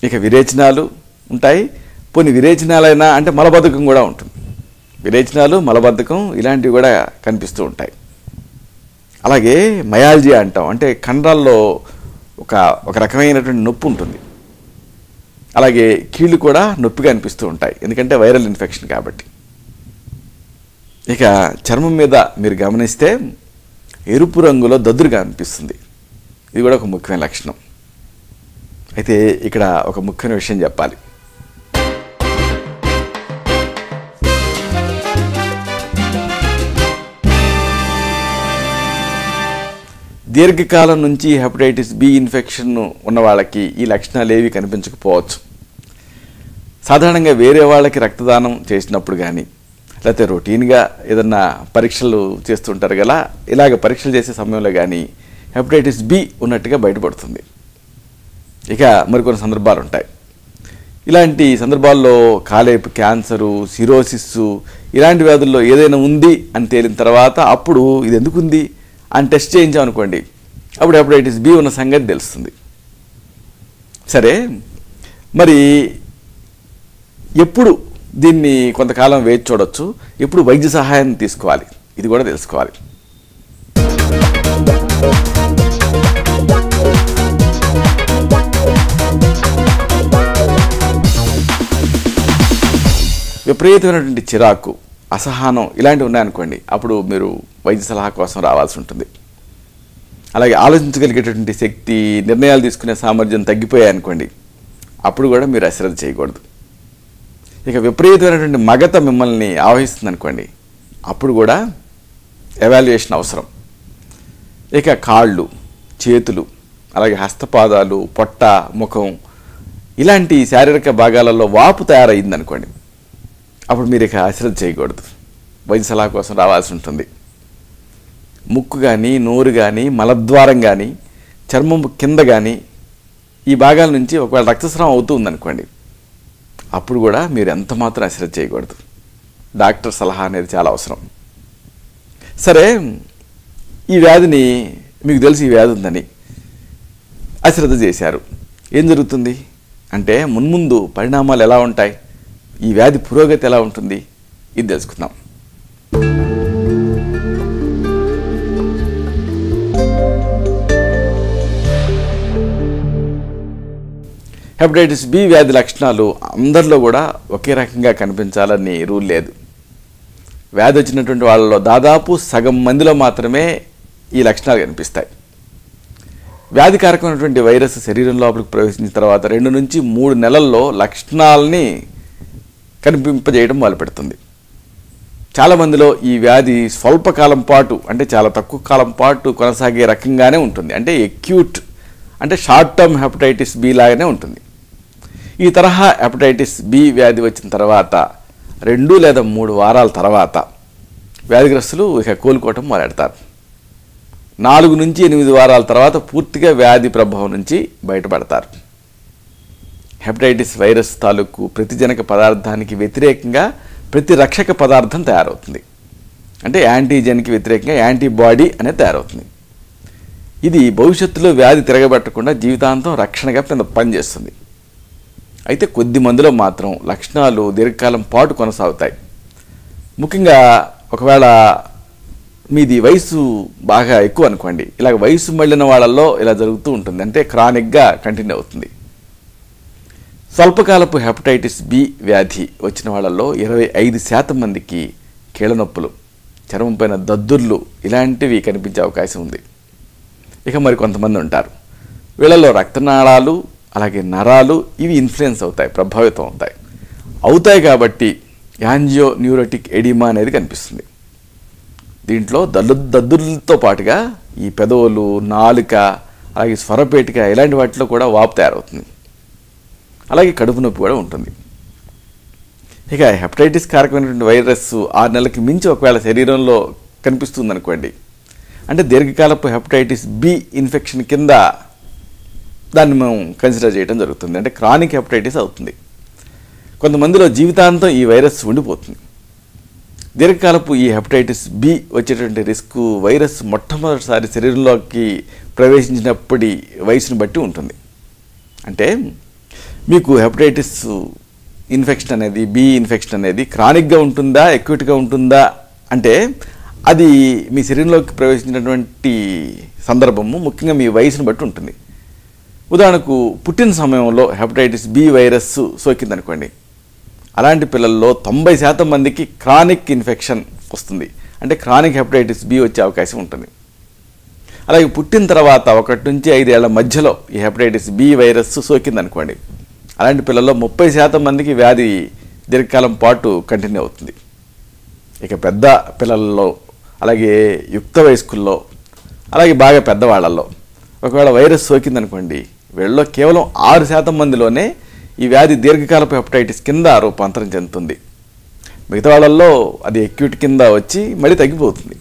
ఇక విరేచనాలు ఉంటాయి. పోనీ విరేచనాలైనా అంటే మలబద్ధకం కూడా ఉంటుంది. విరేచనాలు, మలబద్ధకం ఇలాంటివి కూడా కనిపిస్తూ ఉంటాయి. అలాగే మయాల్జియా అంటాం, అంటే కండరాల్లో ఒక రకమైనటువంటి నొప్పి ఉంటుంది. అలాగే కీళ్ళు కూడా నొప్పిగా అనిపిస్తూ ఉంటాయి, ఎందుకంటే వైరల్ ఇన్ఫెక్షన్ కాబట్టి. ఇక చర్మం మీద మీరు గమనిస్తే ఎరుపు రంగులో దద్దురుగా అనిపిస్తుంది. ఇది కూడా ఒక ముఖ్యమైన లక్షణం. అయితే ఇక్కడ ఒక ముఖ్యమైన విషయం చెప్పాలి. దీర్ఘకాలం నుంచి హెపటైటిస్ బి ఇన్ఫెక్షన్ ఉన్న వాళ్ళకి ఈ లక్షణాలు ఏవి కనిపించకపోవచ్చు. సాధారణంగా వేరే వాళ్ళకి రక్తదానం చేసినప్పుడు కానీ, లేకపోతే రొటీన్గా ఏదన్నా పరీక్షలు చేస్తుంటారు కదా, ఇలాగ పరీక్షలు చేసే సమయంలో కానీ హెపటైటిస్ బి ఉన్నట్టుగా బయటపడుతుంది. ఇక మరికొన్ని సందర్భాలు ఉంటాయి. ఇలాంటి సందర్భాల్లో కాలేపు క్యాన్సరు, సిరోసిస్సు ఇలాంటి వ్యాధుల్లో ఏదైనా ఉంది అని తేలిన తర్వాత అప్పుడు ఇది ఎందుకు ఉంది అని టెస్ట్ చేయించామనుకోండి, అప్పుడు హెపటైటిస్ బి ఉన్న సంగతి తెలుస్తుంది. సరే, మరి ఎప్పుడు దీన్ని కొంతకాలం వేచి చూడొచ్చు, ఎప్పుడు వైద్య సహాయాన్ని తీసుకోవాలి, ఇది కూడా తెలుసుకోవాలి. విపరీతమైనటువంటి చిరాకు, అసహనం ఇలాంటివి ఉన్నాయనుకోండి, అప్పుడు మీరు వైద్య సలహా కోసం రావాల్సి ఉంటుంది. అలాగే ఆలోచించగలిగేటటువంటి శక్తి, నిర్ణయాలు తీసుకునే సామర్థ్యం తగ్గిపోయాయనుకోండి, అప్పుడు కూడా మీరు అశ్రద్ధ చేయకూడదు. ఇక విపరీతమైనటువంటి మగత మిమ్మల్ని ఆవహిస్తుంది అనుకోండి, అప్పుడు కూడా ఎవాల్యుయేషన్ అవసరం. ఇక కాళ్ళు, చేతులు, అలాగే హస్తపాదాలు, పొట్ట, ముఖం ఇలాంటి శారీరక భాగాలలో వాపు తయారయ్యింది అనుకోండి, అప్పుడు మీరు ఇక అశ్రద్ధ చేయకూడదు, వైద్య సలహా కోసం రావాల్సి ఉంటుంది. ముక్కు కానీ, నోరు కానీ, మలద్వారం కానీ, చర్మం కింద కానీ ఈ భాగాల నుంచి ఒకవేళ రక్తస్రావం అవుతూ ఉందనుకోండి, అప్పుడు కూడా మీరు ఎంత మాత్రం అశ్రద్ధ చేయకూడదు. డాక్టర్ సలహా అనేది చాలా అవసరం. సరే, ఈ వ్యాధిని మీకు తెలిసి ఈ వ్యాధి ఉందని అశ్రద్ధ చేశారు, ఏం జరుగుతుంది అంటే మున్ముందు పరిణామాలు ఎలా ఉంటాయి, ఈ వ్యాధి పురోగతి ఎలా ఉంటుంది, ఇది తెలుసుకుందాం. హెపటైటిస్ బి వ్యాధి లక్షణాలు అందరిలో కూడా ఒకే రకంగా కనిపించాలని రూల్ లేదు. వ్యాధి వచ్చినటువంటి వాళ్ళలో దాదాపు సగం మందిలో మాత్రమే ఈ లక్షణాలు కనిపిస్తాయి. వ్యాధికారకమైనటువంటి వైరస్ శరీరం లోపలికి ప్రవేశించిన తర్వాత 2 నుంచి 3 నెలల్లో లక్షణాలని కనిపింపజేయడం మొదలుపెడుతుంది. చాలామందిలో ఈ వ్యాధి స్వల్పకాలం పాటు, అంటే చాలా తక్కువ కాలం పాటు కొనసాగే రకంగానే ఉంటుంది. అంటే ఎక్యూట్, అంటే షార్ట్ టర్మ్ హెపటైటిస్ బి లాగానే ఉంటుంది. ఈ తరహా హెపటైటిస్ బి వ్యాధి వచ్చిన తర్వాత 2 లేదా 3 వారాల తర్వాత వ్యాధిగ్రస్తులు ఇక కోలుకోవటం మొదలెడతారు. 4 నుంచి 8 వారాల తర్వాత పూర్తిగా వ్యాధి ప్రభావం నుంచి బయటపడతారు. హెపటైటిస్ వైరస్ తాలూకు ప్రతిజనక పదార్థానికి వ్యతిరేకంగా ప్రతిరక్షక పదార్థం తయారవుతుంది. అంటే యాంటీజెన్కి వ్యతిరేకంగా యాంటీబాడీ అనేది తయారవుతుంది. ఇది భవిష్యత్తులో వ్యాధి తిరగబెట్టకుండా జీవితాంతం రక్షణగా పనిచేస్తుంది. అయితే కొద్ది మందిలో మాత్రం లక్షణాలు దీర్ఘకాలం పాటు కొనసాగుతాయి. ముఖ్యంగా ఒకవేళ మీది వయసు బాగా ఎక్కువ అనుకోండి, ఇలాగ వయసు మళ్ళిన వాళ్ళల్లో ఇలా జరుగుతూ ఉంటుంది, అంటే క్రానిక్గా కంటిన్యూ అవుతుంది. స్వల్పకాలపు హెపటైటిస్ బి వ్యాధి వచ్చిన వాళ్ళల్లో 25% మందికి కీళ్ళ నొప్పులు, చర్మం పైన దద్దుర్లు ఇలాంటివి కనిపించే అవకాశం ఉంది. ఇక మరి కొంతమంది ఉంటారు, వీళ్ళలో రక్తనాళాలు అలాగే నరాలు ఇవి ఇన్ఫ్లుయెన్స్ అవుతాయి, ప్రభావితం అవుతాయి కాబట్టి యాంజియో న్యూరోటిక్ ఎడిమా అనేది కనిపిస్తుంది. దీంట్లో దద్దుర్లతో పాటుగా ఈ పెదవులు, నాలుక, అలాగే స్వరపేటిక ఇలాంటి వాటిలో కూడా వాపు తయారవుతుంది. అలాగే కడుపు నొప్పి కూడా ఉంటుంది. ఇక హెపటైటిస్ కారకమైనటువంటి వైరస్ 6 నెలలకి మించి ఒకవేళ శరీరంలో కనిపిస్తుంది అనుకోండి, అంటే దీర్ఘకాలపు హెపటైటిస్ బి ఇన్ఫెక్షన్ కింద దాన్ని మనం కన్సిడర్ చేయడం జరుగుతుంది. అంటే క్రానిక్ హెపటైటిస్ అవుతుంది. కొంతమందిలో జీవితాంతం ఈ వైరస్ ఉండిపోతుంది. దీర్ఘకాలపు ఈ హెపటైటిస్ బి వచ్చేటువంటి రిస్క్ వైరస్ మొట్టమొదటిసారి శరీరంలోకి ప్రవేశించినప్పటి వయసును బట్టి ఉంటుంది. అంటే మీకు హెపటైటిస్ ఇన్ఫెక్షన్ అనేది, బి ఇన్ఫెక్షన్ అనేది క్రానిక్గా ఉంటుందా, ఎక్యూట్గా ఉంటుందా అంటే అది మీ శరీరంలోకి ప్రవేశించినటువంటి సందర్భము ముఖ్యంగా మీ వయసును బట్టి ఉంటుంది. ఉదాహరణకు పుట్టిన సమయంలో హెపటైటిస్ బి వైరస్ సోకిందనుకోండి, అలాంటి పిల్లల్లో 90% మందికి క్రానిక్ ఇన్ఫెక్షన్ వస్తుంది, అంటే క్రానిక్ హెపటైటిస్ బి వచ్చే అవకాశం ఉంటుంది. అలాగే పుట్టిన తర్వాత 1 నుంచి 5 ఏళ్ల మధ్యలో ఈ హెపటైటిస్ బి వైరస్ సోకిందనుకోండి, అలాంటి పిల్లల్లో 30% మందికి వ్యాధి దీర్ఘకాలం పాటు కంటిన్యూ అవుతుంది. ఇక పెద్ద పిల్లల్లో, అలాగే యుక్త వయస్కుల్లో, అలాగే బాగా పెద్దవాళ్లలో ఒకవేళ వైరస్ సోకిందనుకోండి, వీళ్ళలో కేవలం 6% మందిలోనే ఈ వ్యాధి దీర్ఘకాలపు హెపటైటిస్ కింద రూపాంతరం చెందుతుంది. మిగతా వాళ్ళల్లో అది ఎక్యూట్ కింద వచ్చి మళ్ళీ తగ్గిపోతుంది.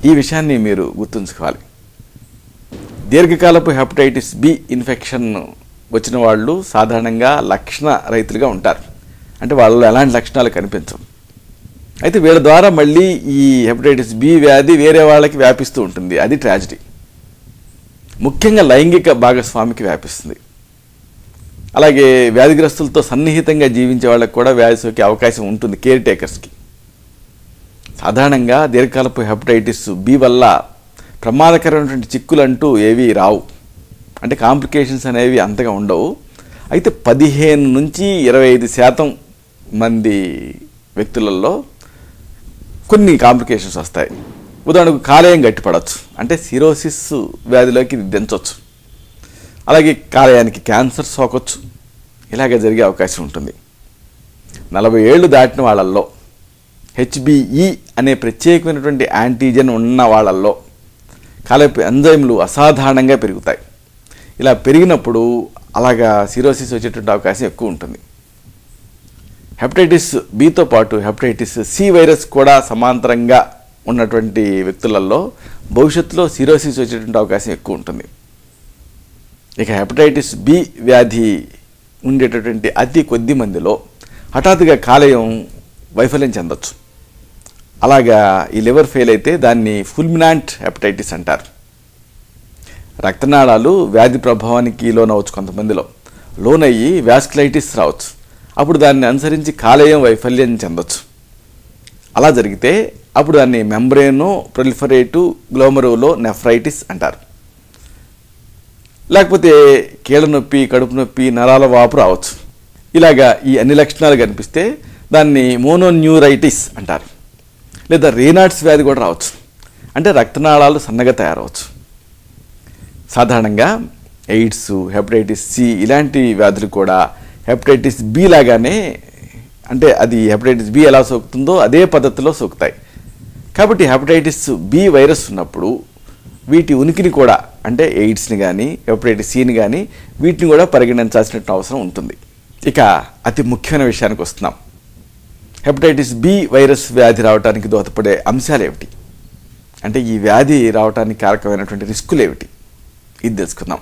ఈ విషయాన్ని మీరు గుర్తుంచుకోవాలి. దీర్ఘకాలపు హెపటైటిస్ బి ఇన్ఫెక్షన్ వచ్చిన వాళ్ళు సాధారణంగా లక్షణ రహితులుగా ఉంటారు, అంటే వాళ్ళలో ఎలాంటి లక్షణాలు కనిపించవు. అయితే వీళ్ళ ద్వారా మళ్ళీ ఈ హెపటైటిస్ బి వ్యాధి వేరే వాళ్ళకి వ్యాపిస్తూ ఉంటుంది. అది ట్రాజడీ. ముఖ్యంగా లైంగిక భాగస్వామికి వ్యాపిస్తుంది. అలాగే వ్యాధిగ్రస్తులతో సన్నిహితంగా జీవించే వాళ్ళకి కూడా వ్యాధి సోకే అవకాశం ఉంటుంది, కేర్ టేకర్స్కి. సాధారణంగా దీర్ఘకాలపు హెపటైటిస్ బి వల్ల ప్రమాదకరమైనటువంటి చిక్కులు అంటూ ఏవీ రావు, అంటే కాంప్లికేషన్స్ అనేవి అంతగా ఉండవు. అయితే 15 నుంచి 25% మంది వ్యక్తులలో కొన్ని కాంప్లికేషన్స్ వస్తాయి. ఉదాహరణకు కాలేయం గట్టిపడవచ్చు, అంటే సిరోసిస్ వ్యాధిలోకి దించవచ్చు. అలాగే కాలేయానికి క్యాన్సర్ సోకొచ్చు, ఇలాగే జరిగే అవకాశం ఉంటుంది. 40 ఏళ్ళు దాటిన వాళ్ళల్లో హెచ్బిఈ అనే ప్రత్యేకమైనటువంటి యాంటీజెన్ ఉన్న వాళ్ళల్లో కాలేయ ఎంజైమ్లు అసాధారణంగా పెరుగుతాయి. ఇలా పెరిగినప్పుడు అలాగా సిరోసిస్ వచ్చేటువంటి అవకాశం ఎక్కువ ఉంటుంది. హెపటైటిస్ బితో పాటు హెపటైటిస్ సి వైరస్ కూడా సమాంతరంగా ఉన్నటువంటి వ్యక్తులలో భవిష్యత్తులో సిరోసిస్ వచ్చేటువంటి అవకాశం ఎక్కువ ఉంటుంది. ఇక హెపటైటిస్ బి వ్యాధి ఉండేటటువంటి అతి కొద్ది మందిలో హఠాత్తుగా కాలేయం వైఫల్యం చెందొచ్చు. అలాగా ఈ లివర్ ఫెయిల్ అయితే దాన్ని ఫుల్మినాంట్ హెపటైటిస్ అంటారు. రక్తనాళాలు వ్యాధి ప్రభావానికి లోనవచ్చు, కొంతమందిలో లోనయ్యి వ్యాస్కులైటిస్ రావచ్చు. అప్పుడు దాన్ని అనుసరించి కాలేయం వైఫల్యం చెందొచ్చు. అలా జరిగితే అప్పుడు దాన్ని మెంబ్రేనో ప్రొలిఫరేటివ్ గ్లోమరులో నెఫ్రైటిస్ అంటారు. లేకపోతే కీళ్ళ నొప్పి, కడుపు నొప్పి, నరాల వాపు రావచ్చు. ఇలాగా ఈ అన్ని లక్షణాలు కనిపిస్తే దాన్ని మోనోన్యూరైటిస్ అంటారు. లేదా రేనాట్స్ వ్యాధి కూడా రావచ్చు, అంటే రక్తనాళాలు సన్నగా తయారవచ్చు. సాధారణంగా ఎయిడ్స్, హెపటైటిస్ సి ఇలాంటి వ్యాధులు కూడా హెపటైటిస్ బి లాగానే, అంటే అది హెపటైటిస్ బి ఎలా సోకుతుందో అదే పద్ధతిలో సోకుతాయి. కాబట్టి హెపటైటిస్ బి వైరస్ ఉన్నప్పుడు వీటి ఉనికిని కూడా, అంటే ఎయిడ్స్ని కానీ హెపటైటిస్ సిని కానీ వీటిని కూడా పరిగణించాల్సిన అవసరం ఉంటుంది. ఇక అతి ముఖ్యమైన విషయానికి వస్తున్నాం. హెపటైటిస్ బి వైరస్ వ్యాధి రావడానికి దోహదపడే అంశాలు ఏమిటి, అంటే ఈ వ్యాధి రావడానికి కారకమైనటువంటి రిస్కులు ఏమిటి, ఇది తెలుసుకుందాం.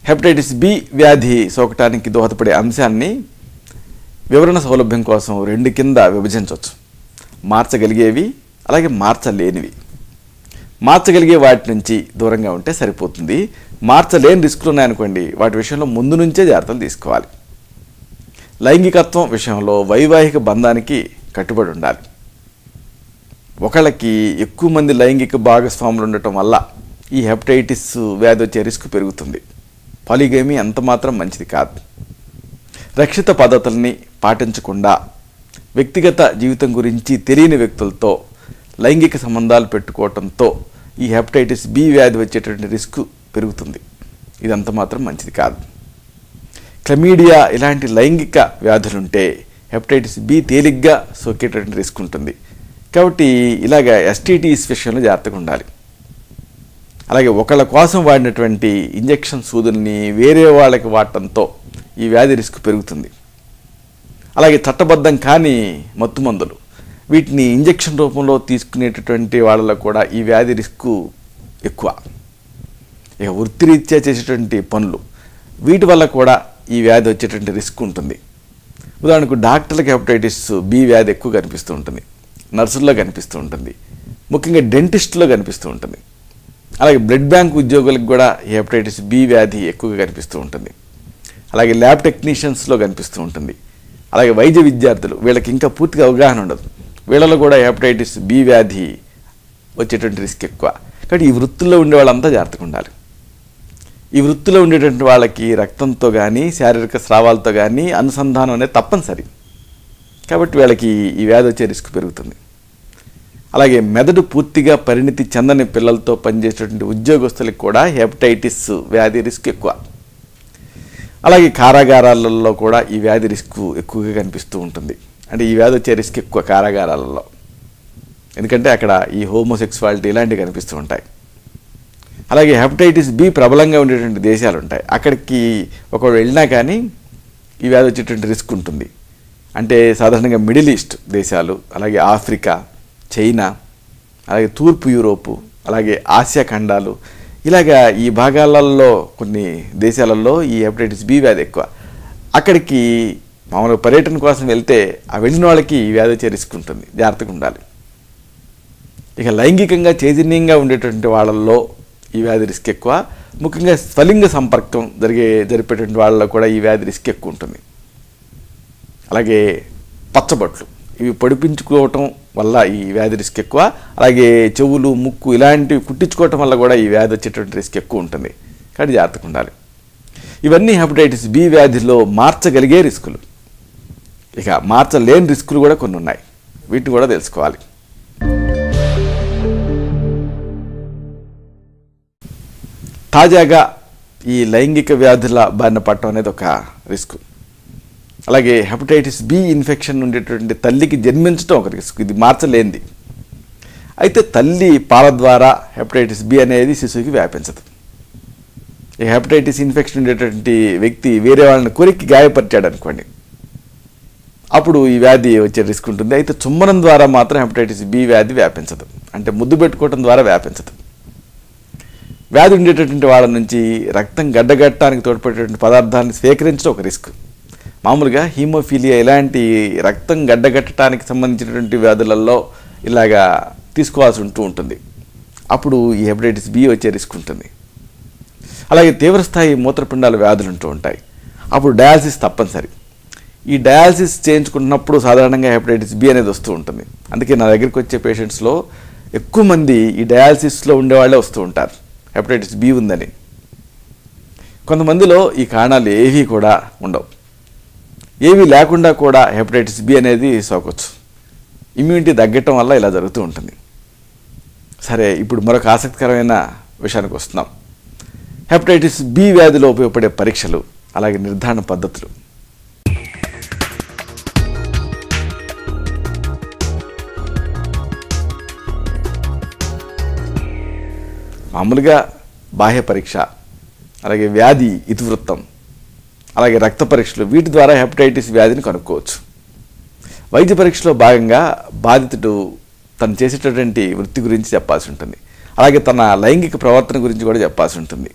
హెపటైటిస్ బి వ్యాధి సోకటానికి దోహదపడే అంశాన్ని వివరణ సౌలభ్యం కోసం 2 కింద విభజించవచ్చు. మార్చగలిగేవి, అలాగే మార్చలేనివి. మార్చగలిగే వాటి నుంచి దూరంగా ఉంటే సరిపోతుంది. మార్చలేని రిస్కులు ఉన్నాయనుకోండి, వాటి విషయంలో ముందు నుంచే జాగ్రత్తలు తీసుకోవాలి. లైంగికత్వం విషయంలో వైవాహిక బంధానికి కట్టుబడి ఉండాలి. ఒకళ్ళకి ఎక్కువ మంది లైంగిక భాగస్వాములు ఉండటం వల్ల ఈ హెపటైటిస్ వ్యాధి వచ్చే రిస్క్ పెరుగుతుంది. పాలిగేమీ అంత మాత్రం మంచిది కాదు. రక్షిత పద్ధతుల్ని పాటించకుండా వ్యక్తిగత జీవితం గురించి తెలియని వ్యక్తులతో లైంగిక సంబంధాలు పెట్టుకోవడంతో ఈ హెపటైటిస్ బి వ్యాధి వచ్చేటువంటి రిస్క్ పెరుగుతుంది. ఇదంత మాత్రం మంచిది కాదు. క్లమీడియా ఇలాంటి లైంగిక వ్యాధులుంటే హెపటైటిస్ బి తేలిగ్గా సోకేటటువంటి రిస్క్ ఉంటుంది. కాబట్టి ఇలాగ ఎస్టీటీస్ విషయంలో జాగ్రత్తగా ఉండాలి. అలాగే ఒకళ్ళ కోసం వాడినటువంటి ఇంజెక్షన్ సూదుల్ని వేరే వాళ్ళకి వాడటంతో ఈ వ్యాధి రిస్క్ పెరుగుతుంది. అలాగే చట్టబద్ధం కాని మత్తు మందులు, వీటిని ఇంజెక్షన్ రూపంలో తీసుకునేటటువంటి వాళ్ళలో కూడా ఈ వ్యాధి రిస్క్ ఎక్కువ. ఇక వృత్తిరీత్యా చేసేటువంటి పనులు, వీటి వల్ల కూడా ఈ వ్యాధి వచ్చేటువంటి రిస్క్ ఉంటుంది. ఉదాహరణకు డాక్టర్లకు హెపటైటిస్ బి వ్యాధి ఎక్కువ కనిపిస్తూ ఉంటుంది, నర్సుల్లో కనిపిస్తూ ఉంటుంది, ముఖ్యంగా డెంటిస్ట్లో కనిపిస్తూ ఉంటుంది. అలాగే బ్లడ్ బ్యాంక్ ఉద్యోగులకు కూడా ఈ హెపటైటిస్ బి వ్యాధి ఎక్కువగా కనిపిస్తూ ఉంటుంది. అలాగే ల్యాబ్ టెక్నీషియన్స్లో కనిపిస్తూ ఉంటుంది. అలాగే వైద్య విద్యార్థులు, వీళ్ళకి ఇంకా పూర్తిగా అవగాహన ఉండదు, వీళ్ళలో కూడా హెపటైటిస్ బి వ్యాధి వచ్చేటువంటి రిస్క్ ఎక్కువ. కాబట్టి ఈ వృత్తుల్లో ఉండే వాళ్ళంతా జాగ్రత్తగా ఉండాలి. ఈ వృత్తిలో ఉండేటువంటి వాళ్ళకి రక్తంతో కానీ శారీరక స్రావాలతో కానీ అనుసంధానం అనేది తప్పనిసరి. కాబట్టి వీళ్ళకి ఈ వ్యాధి వచ్చే రిస్క్ పెరుగుతుంది. అలాగే మెదడు పూర్తిగా పరిణితి చెందని పిల్లలతో పనిచేసేటువంటి ఉద్యోగస్తులకు కూడా హెపటైటిస్ వ్యాధి రిస్క్ ఎక్కువ. అలాగే కారాగారాలలో కూడా ఈ వ్యాధి రిస్క్ ఎక్కువగా కనిపిస్తూ ఉంటుంది. అంటే ఈ వ్యాధి వచ్చే రిస్క్ ఎక్కువ కారాగారాలలో, ఎందుకంటే అక్కడ ఈ హోమోసెక్సువాలిటీ ఇలాంటివి కనిపిస్తూ ఉంటాయి. అలాగే హెపటైటిస్ బి ప్రబలంగా ఉండేటువంటి దేశాలు ఉంటాయి, అక్కడికి ఒకవేళ వెళ్ళినా కానీ ఈ వ్యాధి వచ్చేటువంటి రిస్క్ ఉంటుంది. అంటే సాధారణంగా మిడిల్ ఈస్ట్ దేశాలు, అలాగే ఆఫ్రికా, చైనా, అలాగే తూర్పు యూరోపు, అలాగే ఆసియా ఖండాలు, ఇలాగా ఈ భాగాలలో కొన్ని దేశాలలో ఈ హెపటైటిస్ బి వ్యాధి ఎక్కువ. అక్కడికి మామూలుగా పర్యటన కోసం వెళ్తే ఆ వెళ్ళిన వాళ్ళకి ఈ వ్యాధి వచ్చే రిస్క్ ఉంటుంది, జాగ్రత్తగా ఉండాలి. ఇక లైంగికంగా చైతన్యంగా ఉండేటువంటి వాళ్ళల్లో ఈ వ్యాధి రిస్క్ ఎక్కువ. ముఖ్యంగా స్వలింగ సంపర్కం జరిపేటువంటి వాళ్ళలో కూడా ఈ వ్యాధి రిస్క్ ఎక్కువ ఉంటుంది. అలాగే పచ్చబొట్లు ఇవి పొడిపించుకోవటం వల్ల ఈ వ్యాధి రిస్క్ ఎక్కువ. అలాగే చెవులు, ముక్కు ఇలాంటివి కుట్టించుకోవటం వల్ల కూడా ఈ వ్యాధి వచ్చేటువంటి రిస్క్ ఎక్కువ ఉంటుంది. కాబట్టి జాగ్రత్తగా ఉండాలి. ఇవన్నీ హెపటైటిస్ బి వ్యాధిలో మార్చగలిగే రిస్కులు. ఇక మార్చలేని రిస్కులు కూడా కొన్ని ఉన్నాయి, వీటిని కూడా తెలుసుకోవాలి. తాజాగా ఈ లైంగిక వ్యాధుల బారిన పడటం అనేది ఒక రిస్క్. అలాగే హెపటైటిస్ బి ఇన్ఫెక్షన్ ఉండేటువంటి తల్లికి జన్మించడం ఒక రిస్క్, ఇది మార్చలేనిది. అయితే తల్లి పాల ద్వారా హెపటైటిస్ బి అనేది శిశువుకి వ్యాపించదు. ఈ హెపటైటిస్ ఇన్ఫెక్షన్ ఉండేటువంటి వ్యక్తి వేరే వాళ్ళని కొరికి గాయపరిచాడు అనుకోండి, అప్పుడు ఈ వ్యాధి వచ్చే రిస్క్ ఉంటుంది. అయితే చుమ్మనం ద్వారా మాత్రం హెపటైటిస్ బి వ్యాధి వ్యాపించదు, అంటే ముద్దు పెట్టుకోవడం ద్వారా వ్యాపించదు. వ్యాధి ఉండేటటువంటి వాళ్ళ నుంచి రక్తం గడ్డగట్టడానికి తోడ్పడేటువంటి పదార్థాలను స్వీకరించడం ఒక రిస్క్. మామూలుగా హీమోఫీలియా ఇలాంటి రక్తం గడ్డగట్టడానికి సంబంధించినటువంటి వ్యాధులలో ఇలాగా తీసుకోవాల్సి ఉంటుంది. అప్పుడు ఈ హెపటైటిస్ బి వచ్చే రిస్క్ ఉంటుంది. అలాగే తీవ్రస్థాయి మూత్రపిండాల వ్యాధులు ఉంటూ ఉంటాయి, అప్పుడు డయాలసిస్ తప్పనిసరి. ఈ డయాలసిస్ చేయించుకున్నప్పుడు సాధారణంగా హెపటైటిస్ బి అనేది వస్తూ ఉంటుంది. అందుకే నా దగ్గరికి వచ్చే పేషెంట్స్లో ఎక్కువ మంది ఈ డయాలసిస్లో ఉండేవాళ్ళే వస్తూ ఉంటారు హెపటైటిస్ బి ఉందని. కొంతమందిలో ఈ కారణాలు ఏవీ కూడా ఉండవు, ఏవీ లేకుండా కూడా హెపటైటిస్ బి అనేది సోకొచ్చు. ఇమ్యూనిటీ తగ్గటం వల్ల ఇలా జరుగుతూ ఉంటుంది. సరే, ఇప్పుడు మరొక ఆసక్తికరమైన విషయానికి వస్తున్నాం. హెపటైటిస్ బి వ్యాధిలో ఉపయోగపడే పరీక్షలు, అలాగే నిర్ధారణ పద్ధతులు. మామూలుగా బాహ్య పరీక్ష, అలాగే వ్యాధి ఇతివృత్తం, అలాగే రక్త పరీక్షలు, వీటి ద్వారా హెపటైటిస్ వ్యాధిని కనుక్కోవచ్చు. వైద్య పరీక్షలో భాగంగా బాధితుడు తను చేసేటటువంటి వృత్తి గురించి చెప్పాల్సి ఉంటుంది, అలాగే తన లైంగిక ప్రవర్తన గురించి కూడా చెప్పాల్సి ఉంటుంది.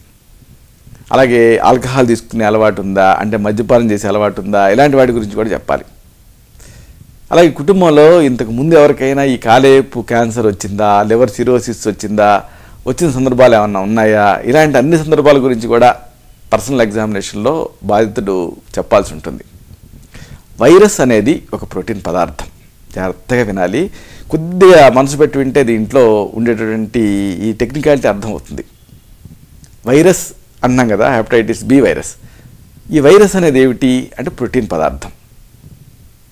అలాగే ఆల్కహాల్ తీసుకునే అలవాటు ఉందా, అంటే మద్యపానం చేసే అలవాటు ఉందా, ఇలాంటి వాటి గురించి కూడా చెప్పాలి. అలాగే కుటుంబంలో ఇంతకు ముందు ఎవరికైనా ఈ కాలేయపు క్యాన్సర్ వచ్చిందా, లివర్ సిరోసిస్ వచ్చిందా, వచ్చిన సందర్భాలు ఏమన్నా ఉన్నాయా, ఇలాంటి అన్ని సందర్భాల గురించి కూడా పర్సనల్ ఎగ్జామినేషన్లో బాధితుడు చెప్పాల్సి ఉంటుంది. వైరస్ అనేది ఒక ప్రోటీన్ పదార్థం, జాగ్రత్తగా వినాలి, కొద్దిగా మనసు పెట్టి వింటే దీంట్లో ఉండేటటువంటి ఈ టెక్నికాలిటీ అర్థమవుతుంది. వైరస్ అన్నాం కదా, హెపటైటిస్ బి వైరస్. ఈ వైరస్ అనేది ఏమిటి అంటే ప్రోటీన్ పదార్థం.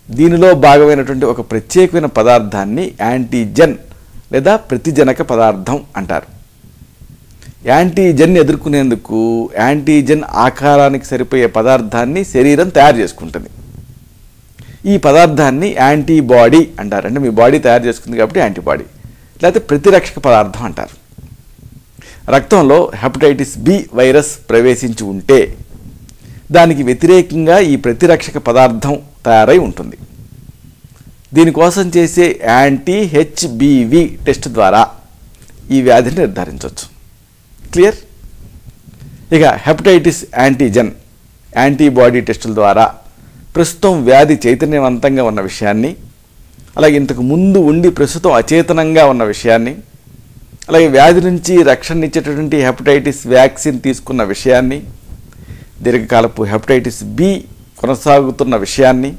దీనిలో భాగమైనటువంటి ఒక ప్రత్యేకమైన పదార్థాన్ని యాంటీజెన్ లేదా ప్రతిజనక పదార్థం అంటారు. యాంటీజెన్ ఎదుర్కొనేందుకు యాంటీజెన్ ఆకారానికి సరిపోయే పదార్థాన్ని శరీరం తయారు చేసుకుంటుంది. ఈ పదార్థాన్ని యాంటీబాడీ అంటారు, అంటే మీ బాడీ తయారు చేసుకుంది కాబట్టి యాంటీబాడీ, లేకపోతే ప్రతిరక్షక పదార్థం అంటారు. రక్తంలో హెపటైటిస్ బి వైరస్ ప్రవేశించి ఉంటే దానికి వ్యతిరేకంగా ఈ ప్రతిరక్షక పదార్థం తయారై ఉంటుంది. దీనికోసం చేసే యాంటీ హెచ్బివి టెస్ట్ ద్వారా ఈ వ్యాధిని నిర్ధారించవచ్చు. క్లియర్? ఇక హెపటైటిస్ యాంటీజెన్ యాంటీబాడీ టెస్టుల ద్వారా ప్రస్తుతం వ్యాధి చైతన్యవంతంగా ఉన్న విషయాన్ని, అలాగే ఇంతకు ముందు ఉండి ప్రస్తుతం అచేతనంగా ఉన్న విషయాన్ని, అలాగే వ్యాధి నుంచి రక్షణ ఇచ్చేటటువంటి హెపటైటిస్ వ్యాక్సిన్ తీసుకున్న విషయాన్ని, దీర్ఘకాలపు హెపటైటిస్ బి కొనసాగుతున్న విషయాన్ని,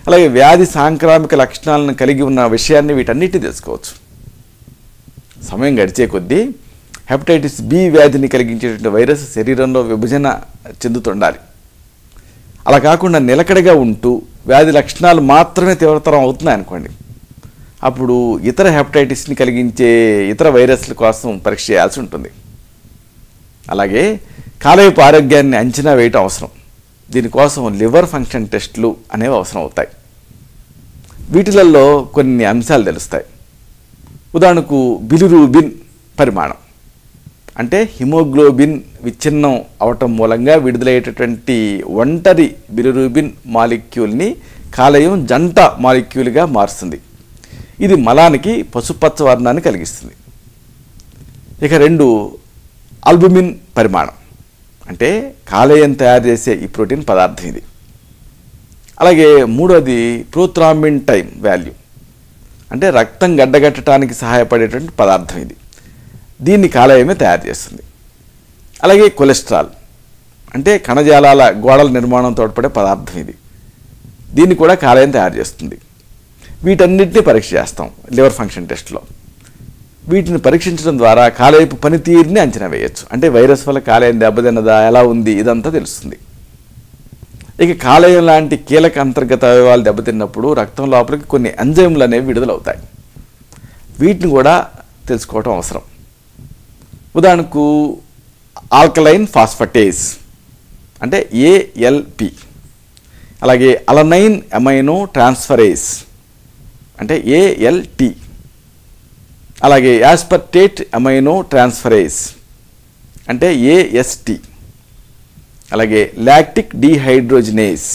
అలాగే వ్యాధి సాంక్రామిక లక్షణాలను కలిగి ఉన్న విషయాన్ని, వీటన్నిటిని తెలుసుకోవచ్చు. సమయం గడిచే కొద్దీ హెపటైటిస్ బి వ్యాధిని కలిగించేటువంటి వైరస్ శరీరంలో విభజన చెందుతుండాలి. అలా కాకుండా నిలకడగా ఉంటూ వ్యాధి లక్షణాలు మాత్రమే తీవ్రతరం అవుతున్నాయి అనుకోండి, అప్పుడు ఇతర హెపటైటిస్ని కలిగించే ఇతర వైరస్ల కోసం పరీక్ష చేయాల్సి ఉంటుంది. అలాగే కాలేయపు ఆరోగ్యాన్ని అంచనా వేయటం అవసరం. దీనికోసం లివర్ ఫంక్షన్ టెస్టులు అనేవి అవసరం అవుతాయి. వీటిలలో కొన్ని అంశాలు తెలుస్తాయి. ఉదాహరణకు బిలిరూబిన్ పరిమాణం, అంటే హిమోగ్లోబిన్ విచ్ఛిన్నం అవటం మూలంగా విడుదలయ్యేటటువంటి ఒంటరి బిలిరూబిన్ మాలిక్యూల్ని కాలేయం జంట మాలిక్యూల్గా మారుస్తుంది. ఇది మలానికి పసుపచ్చ వర్ణాన్ని కలిగిస్తుంది. ఇక 2 ఆల్బుమిన్ పరిమాణం, అంటే కాలేయం తయారు చేసే ఈ ప్రోటీన్ పదార్థం ఇది. అలాగే 3వది ప్రోథ్రాంబిన్ టైం వాల్యూ, అంటే రక్తం గడ్డగట్టడానికి సహాయపడేటువంటి పదార్థం ఇది. దీన్ని కాలేయమే తయారు చేస్తుంది. అలాగే కొలెస్ట్రాల్, అంటే కణజాలాల గోడల నిర్మాణం తోడ్పడే పదార్థం ఇది. దీన్ని కూడా కాలేయం తయారు చేస్తుంది. వీటన్నిటిని పరీక్ష చేస్తాం లివర్ ఫంక్షన్ టెస్ట్లో. వీటిని పరీక్షించడం ద్వారా కాలేయపు పనితీరుని అంచనా వేయచ్చు. అంటే వైరస్ వల్ల కాలేయం దెబ్బతిన్నదా, ఎలా ఉంది, ఇదంతా తెలుస్తుంది. ఇక కాలేయం లాంటి కీలక అంతర్గత అవయవాలు దెబ్బతిన్నప్పుడు రక్తం లోపలికి కొన్ని ఎంజైమ్లు అనేవి విడుదలవుతాయి. వీటిని కూడా తెలుసుకోవటం అవసరం. ఉదాహరణకు ఆల్కలైన్ ఫాస్ఫటేస్ అంటే ALP, అలాగే అలనైన్ అమైనో ట్రాన్స్ఫరేస్ అంటే ALT, అలాగే యాస్పర్టేట్ అమైనో ట్రాన్స్ఫరేస్ అంటే AST, అలాగే లాక్టిక్ డీహైడ్రోజినేస్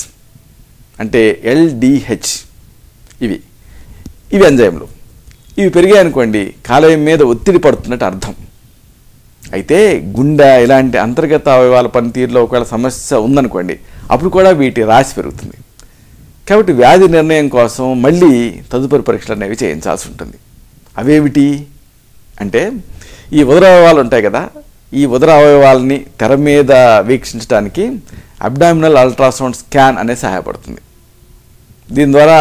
అంటే LDH. ఇవి ఎంజైమ్లు. ఇవి పెరిగాయనుకోండి కాలేయం మీద ఒత్తిడి పడుతున్నట్టు అర్థం. అయితే గుండె ఇలాంటి అంతర్గత అవయవాల పనితీరులో ఒకవేళ సమస్య ఉందనుకోండి, అప్పుడు కూడా వీటి రాశి పెరుగుతుంది. కాబట్టి వ్యాధి నిర్ణయం కోసం మళ్ళీ తదుపరి పరీక్షలు అనేవి చేయించాల్సి ఉంటుంది. అవేమిటి అంటే ఈ ఉదర అవయవాలు ఉంటాయి కదా, ఈ ఉదర అవయవాలని తెర మీద వీక్షించడానికి అబ్డామినల్ అల్ట్రాసౌండ్ స్కాన్ అనేది సహాయపడుతుంది. దీని ద్వారా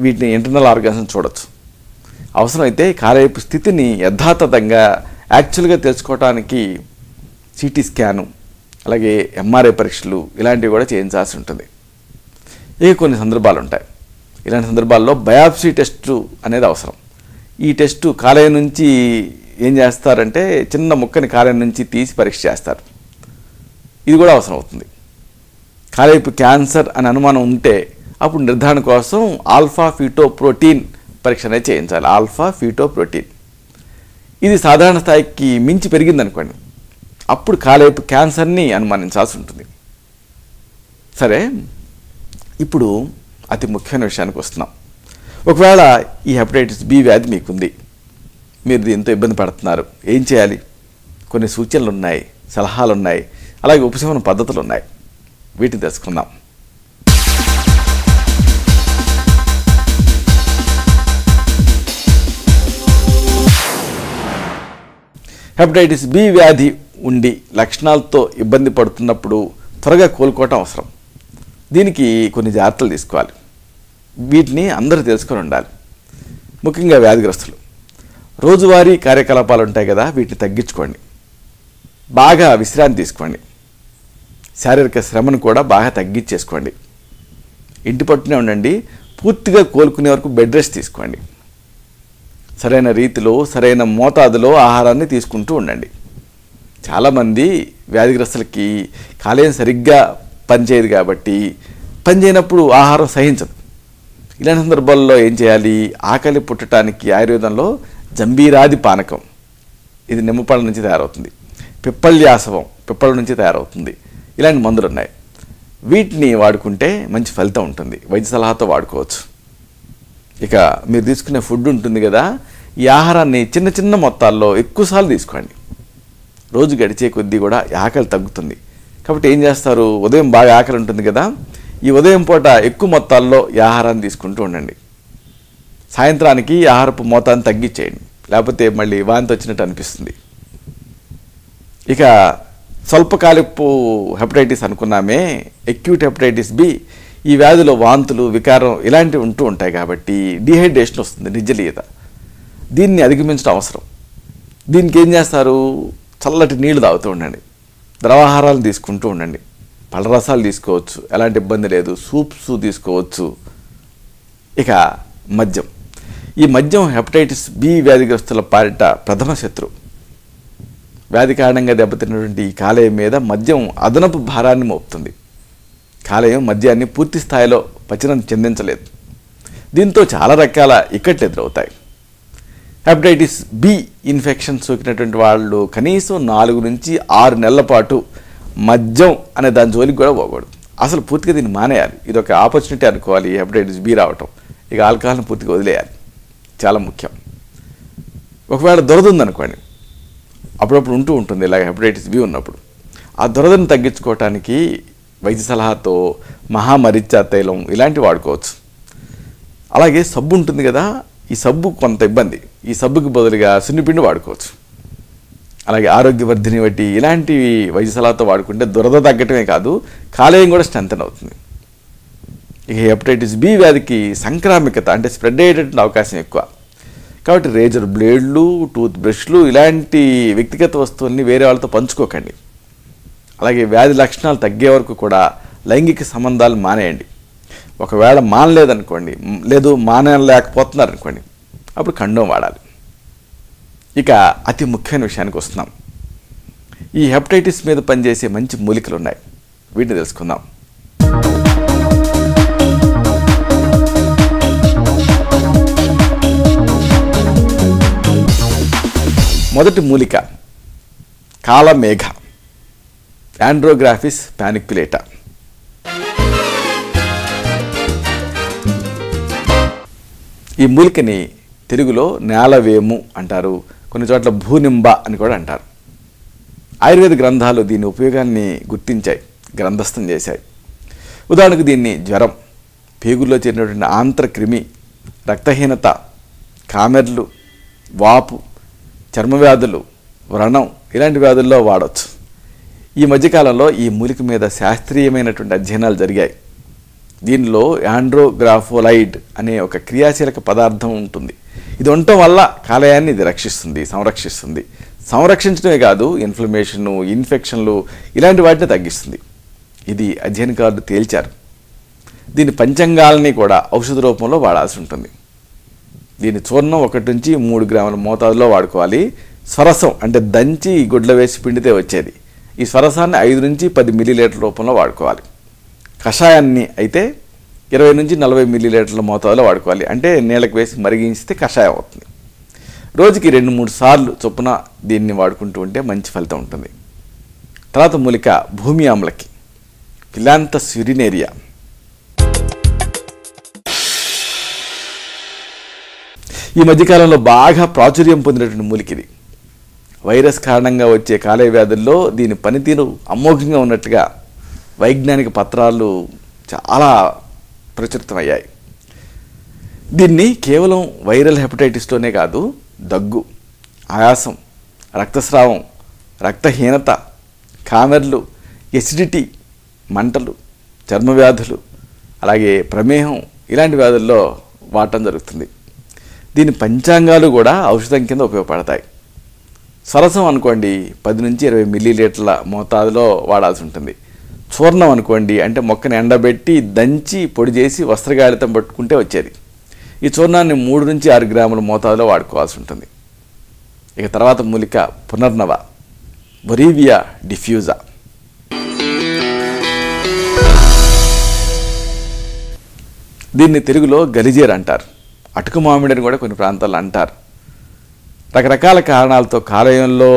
వీటిని ఇంటర్నల్ ఆర్గాన్స్ చూడొచ్చు. అవసరమైతే కాలేయపు స్థితిని యథాతథంగా యాక్చువల్గా తెలుసుకోవడానికి CT స్కాను, అలాగే MRI పరీక్షలు ఇలాంటివి కూడా చేయించాల్సి ఉంటుంది. ఇక కొన్ని సందర్భాలు ఉంటాయి. ఇలాంటి సందర్భాల్లో బయాప్సీ టెస్టు అనేది అవసరం. ఈ టెస్టు కాలేయం నుంచి ఏం చేస్తారంటే చిన్న ముక్కని కాలేయం నుంచి తీసి పరీక్ష చేస్తారు. ఇది కూడా అవసరం అవుతుంది. కాలేయపు క్యాన్సర్ అని అనుమానం ఉంటే అప్పుడు నిర్ధారణ కోసం ఆల్ఫా ఫీటోప్రోటీన్ పరీక్ష అనేది చేయించాలి. ఆల్ఫా ఫీటోప్రోటీన్ ఇది సాధారణ స్థాయికి మించి పెరిగిందనుకోండి, అప్పుడు కాలేయపు క్యాన్సర్ని అనుమానించాల్సి ఉంటుంది. సరే, ఇప్పుడు అతి ముఖ్యమైన విషయానికి వస్తున్నాం. ఒకవేళ ఈ హెపటైటిస్ B వ్యాధి మీకుంది, మీరు దీంతో ఇబ్బంది పడుతున్నారు, ఏం చేయాలి? కొన్ని సూచనలు ఉన్నాయి, సలహాలు ఉన్నాయి, అలాగే ఉపశమన పద్ధతులు ఉన్నాయి. వీటిని తెలుసుకుందాం. హెపటైటిస్ B వ్యాధి ఉండి లక్షణాలతో ఇబ్బంది పడుతున్నప్పుడు త్వరగా కోలుకోవటం అవసరం. దీనికి కొన్ని జాగ్రత్తలు తీసుకోవాలి. వీటిని అందరూ తెలుసుకొని ఉండాలి. ముఖ్యంగా వ్యాధిగ్రస్తులు రోజువారీ కార్యకలాపాలు ఉంటాయి కదా, వీటిని తగ్గించుకోండి. బాగా విశ్రాంతి తీసుకోండి. శారీరక శ్రమను కూడా బాగా తగ్గించేసుకోండి. ఇంటి పట్టునే ఉండండి. పూర్తిగా కోలుకునే వరకు బెడ్ రెస్ట్ తీసుకోండి. సరైన రీతిలో సరైన మోతాదులో ఆహారాన్ని తీసుకుంటూ ఉండండి. చాలామంది వ్యాధిగ్రస్తులకి కాలేయం సరిగ్గా పనిచేయదు కాబట్టి పనిచేయనప్పుడు ఆహారం సహించదు. ఇలాంటి సందర్భాల్లో ఏం చేయాలి? ఆకలి పుట్టడానికి ఆయుర్వేదంలో జంబీరాది పానకం, ఇది నిమ్మపళ్ళ నుంచి తయారవుతుంది. పిప్పళ్యాసవం పిప్పళ్ళ నుంచి తయారవుతుంది. ఇలాంటి మందులు ఉన్నాయి. వీటిని వాడుకుంటే మంచి ఫలితం ఉంటుంది. వైద్య సలహాతో వాడుకోవచ్చు. ఇక మీరు తీసుకునే ఫుడ్ ఉంటుంది కదా, ఈ ఆహారాన్ని చిన్న చిన్న మొత్తాల్లో ఎక్కువసార్లు తీసుకోండి. రోజు గడిచే కొద్దీ కూడా ఆకలి తగ్గుతుంది. కాబట్టి ఏం చేస్తారు? ఉదయం బాగా ఆకలి ఉంటుంది కదా, ఈ ఉదయం పూట ఎక్కువ మొత్తాల్లో ఈ ఆహారాన్ని తీసుకుంటూ ఉండండి. సాయంత్రానికి ఆహారపు మోతాన్ని తగ్గించేయండి, లేకపోతే మళ్ళీ వాంతి వచ్చినట్టు అనిపిస్తుంది. ఇక స్వల్పకాలిపు హెపటైటిస్ అనుకున్నామే, అక్యూట్ హెపటైటిస్ B, ఈ వ్యాధిలో వాంతులు, వికారం ఇలాంటివి ఉంటూ ఉంటాయి కాబట్టి డీహైడ్రేషన్ వస్తుంది, నిర్జలీయత. దీన్ని అధిగమించడం అవసరం. దీనికి ఏం చేస్తారు? చల్లటి నీళ్లు తాగుతూ ఉండండి, ద్రవాహారాలు తీసుకుంటూ ఉండండి, పళ్ళ రసాలు తీసుకోవచ్చు, ఎలాంటి ఇబ్బంది లేదు, సూప్స్ తీసుకోవచ్చు. ఇక మద్యం, ఈ మద్యం హెపటైటిస్ B వ్యాధిగ్రస్తుల పాలిట ప్రథమ శత్రు. వ్యాధి కారణంగా దెబ్బతిన్నటువంటి ఈ కాలేయం మీద మద్యం అదనపు భారాన్ని మోపుతుంది. కాలేయం మద్యాన్ని పూర్తి స్థాయిలో పచనం చెందించలేదు. దీంతో చాలా రకాల ఇక్కట్లు ఎదురవుతాయి. హెపటైటిస్ B ఇన్ఫెక్షన్ సోకినటువంటి వాళ్ళు కనీసం 4 నుంచి 6 నెలల పాటు మద్యం అనే దాని జోలికి కూడా పోకూడదు. అసలు పూర్తిగా దీన్ని మానేయాలి. ఇది ఒక ఆపర్చునిటీ అనుకోవాలి హెపటైటిస్ B రావటం. ఇక ఆల్కహాల్ని పూర్తిగా వదిలేయాలి, చాలా ముఖ్యం. ఒకవేళ దురద ఉందనుకోండి, అప్పుడప్పుడు ఉంటూ ఉంటుంది ఇలాగ హెపటైటిస్ B ఉన్నప్పుడు. ఆ దురదను తగ్గించుకోవటానికి వైద్య సలహాతో మహామరిచ్చ తైలం ఇలాంటివి వాడుకోవచ్చు. అలాగే సబ్బు ఉంటుంది కదా, ఈ సబ్బు కొంత ఇబ్బంది, ఈ సబ్బుకి బదులుగా సున్నిపిండి వాడుకోవచ్చు. అలాగే ఆరోగ్యవర్ధిని వంటి ఇలాంటివి వైద్య సలహాతో వాడుకుంటే దురద తగ్గటమే కాదు, కాలేయం కూడా స్ట్రెంథెన్ అవుతుంది. ఇక హెపటైటిస్ B వ్యాధికి సంక్రామికత అంటే స్ప్రెడ్ అయ్యేటటువంటి అవకాశం ఎక్కువ. కాబట్టి రేజర్ బ్లేడ్లు, టూత్ బ్రష్లు ఇలాంటి వ్యక్తిగత వస్తువుల్ని వేరే వాళ్ళతో పంచుకోకండి. అలాగే వ్యాధి లక్షణాలు తగ్గే వరకు కూడా లైంగిక సంబంధాలు మానేయండి. ఒకవేళ మానలేదనుకోండి, లేదు మానలేకపోతున్నారనుకోండి, అప్పుడు కండోమ్ వాడాలి. ఇక అతి ముఖ్యమైన విషయానికి వస్తున్నాం. ఈ హెపటైటిస్ మీద పనిచేసే మంచి మూలికలు ఉన్నాయి, వీటిని తెలుసుకుందాం. మొదటి మూలిక కాలమేఘ, యాండ్రోగ్రాఫిస్ పానిక్యులేటా. ఈ మూలికని తెలుగులో నేలవేము అంటారు, కొన్ని చోట్ల భూనింబ అని కూడా అంటారు. ఆయుర్వేద గ్రంథాలు దీని ఉపయోగాన్ని గుర్తించాయి, గ్రంథస్థం చేశాయి. ఉదాహరణకు దీన్ని జ్వరం, పేగుల్లో చేరినటువంటి ఆంత్రక్రిమి, రక్తహీనత, కామెర్లు, వాపు, చర్మవ్యాధులు, వ్రణం ఇలాంటి వ్యాధుల్లో వాడవచ్చు. ఈ మధ్యకాలంలో ఈ మూలిక మీద శాస్త్రీయమైనటువంటి అధ్యయనాలు జరిగాయి. దీనిలో యాండ్రోగ్రాఫోలైడ్ అనే ఒక క్రియాశీలక పదార్థం ఉంటుంది. ఇది ఉండటం వల్ల కాలేయాన్ని ఇది సంరక్షిస్తుంది. సంరక్షించడమే కాదు, ఇన్ఫ్లమేషను, ఇన్ఫెక్షన్లు ఇలాంటి వాటిని తగ్గిస్తుంది. ఇది అధ్యయనకారులు తేల్చారు. దీని పంచాంగాలని కూడా ఔషధ రూపంలో వాడాల్సి ఉంటుంది. దీని చూర్ణం 1 నుంచి 3 గ్రాముల మోతాదులో వాడుకోవాలి. స్వరసం అంటే దంచి గుడ్ల వేసి పిండితే వచ్చేది. ఈ స్వరసాన్ని 5 నుంచి 10 మిల్లీలీటర్ల రూపంలో వాడుకోవాలి. కషాయాన్ని అయితే 20 నుంచి 40 మిల్లీలీటర్ల మోతాదులో వాడుకోవాలి. అంటే నీళ్ళకి వేసి మరిగించితే కషాయం అవుతుంది. రోజుకి 2-3 సార్లు చొప్పున దీన్ని వాడుకుంటూ ఉంటే మంచి ఫలితం ఉంటుంది. తర్వాత మూలిక భూమి ఆమ్లకి, ఫిలాంథస్ యురినేరియా. ఈ మధ్యకాలంలో బాగా ప్రాచుర్యం పొందినటువంటి మూలిక ఇది. వైరస్ కారణంగా వచ్చే కాలేయ వ్యాధుల్లో దీని పనితీరు అమోఘంగా ఉన్నట్టుగా వైజ్ఞానిక పత్రాలు చాలా ప్రచురితమయ్యాయి. దీన్ని కేవలం వైరల్ హెపటైటిస్లోనే కాదు, దగ్గు, ఆయాసం, రక్తస్రావం, రక్తహీనత, కామెర్లు, ఎసిడిటీ, మంటలు, చర్మవ్యాధులు, అలాగే ప్రమేహం ఇలాంటి వ్యాధుల్లో వాడటం జరుగుతుంది. దీని పంచాంగాలు కూడా ఔషధం కింద ఉపయోగపడతాయి. సరసం అనుకోండి 10 నుంచి 20 మిల్లీలీటర్ల మోతాదులో వాడాల్సి ఉంటుంది. చూర్ణం అనుకోండి అంటే మొక్కని ఎండబెట్టి దంచి పొడి చేసి వస్త్రగాళితం పట్టుకుంటే వచ్చేది. ఈ చూర్ణాన్ని 3 నుంచి 6 గ్రాముల మోతాదులో వాడుకోవాల్సి ఉంటుంది. ఇక తర్వాత మూలిక పునర్నవ, బొరీవియా డిఫ్యూజా. దీన్ని తెలుగులో గలిజేర్ అంటారు, అటుకు మామిడి అని కూడా కొన్ని ప్రాంతాల్లో అంటారు. రకరకాల కారణాలతో కాలేయంలో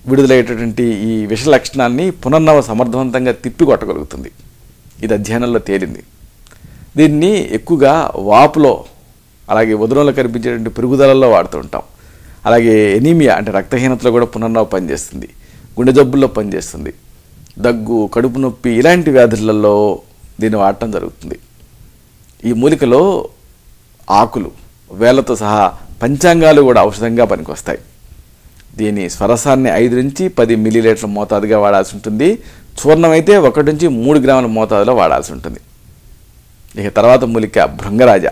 విడుదలయ్యేటటువంటి ఈ విష లక్షణాన్ని పునర్నవ సమర్థవంతంగా తిప్పికొట్టగలుగుతుంది. ఇది అధ్యయనంలో తేలింది. దీన్ని ఎక్కువగా వాపులో, అలాగే ఉదరంలో కనిపించేటువంటి పెరుగుదలలో వాడుతూ ఉంటాం. అలాగే ఎనీమియా అంటే రక్తహీనతలో కూడా పునర్నవ పనిచేస్తుంది. గుండె జబ్బుల్లో పనిచేస్తుంది. దగ్గు, కడుపు నొప్పి ఇలాంటి వ్యాధులలో దీన్ని వాడటం జరుగుతుంది. ఈ మూలికలో ఆకులు, వేళ్లతో సహా పంచాంగాలు కూడా ఔషధంగా పనికొస్తాయి. దీని స్వరసాన్ని 5 నుంచి 10 మిల్లీలీటర్ల మోతాదుగా వాడాల్సి ఉంటుంది. చూర్ణం అయితే 1 నుంచి 3 గ్రాముల మోతాదులో వాడాల్సి ఉంటుంది. ఇక తర్వాత మూలిక భృంగరాజ,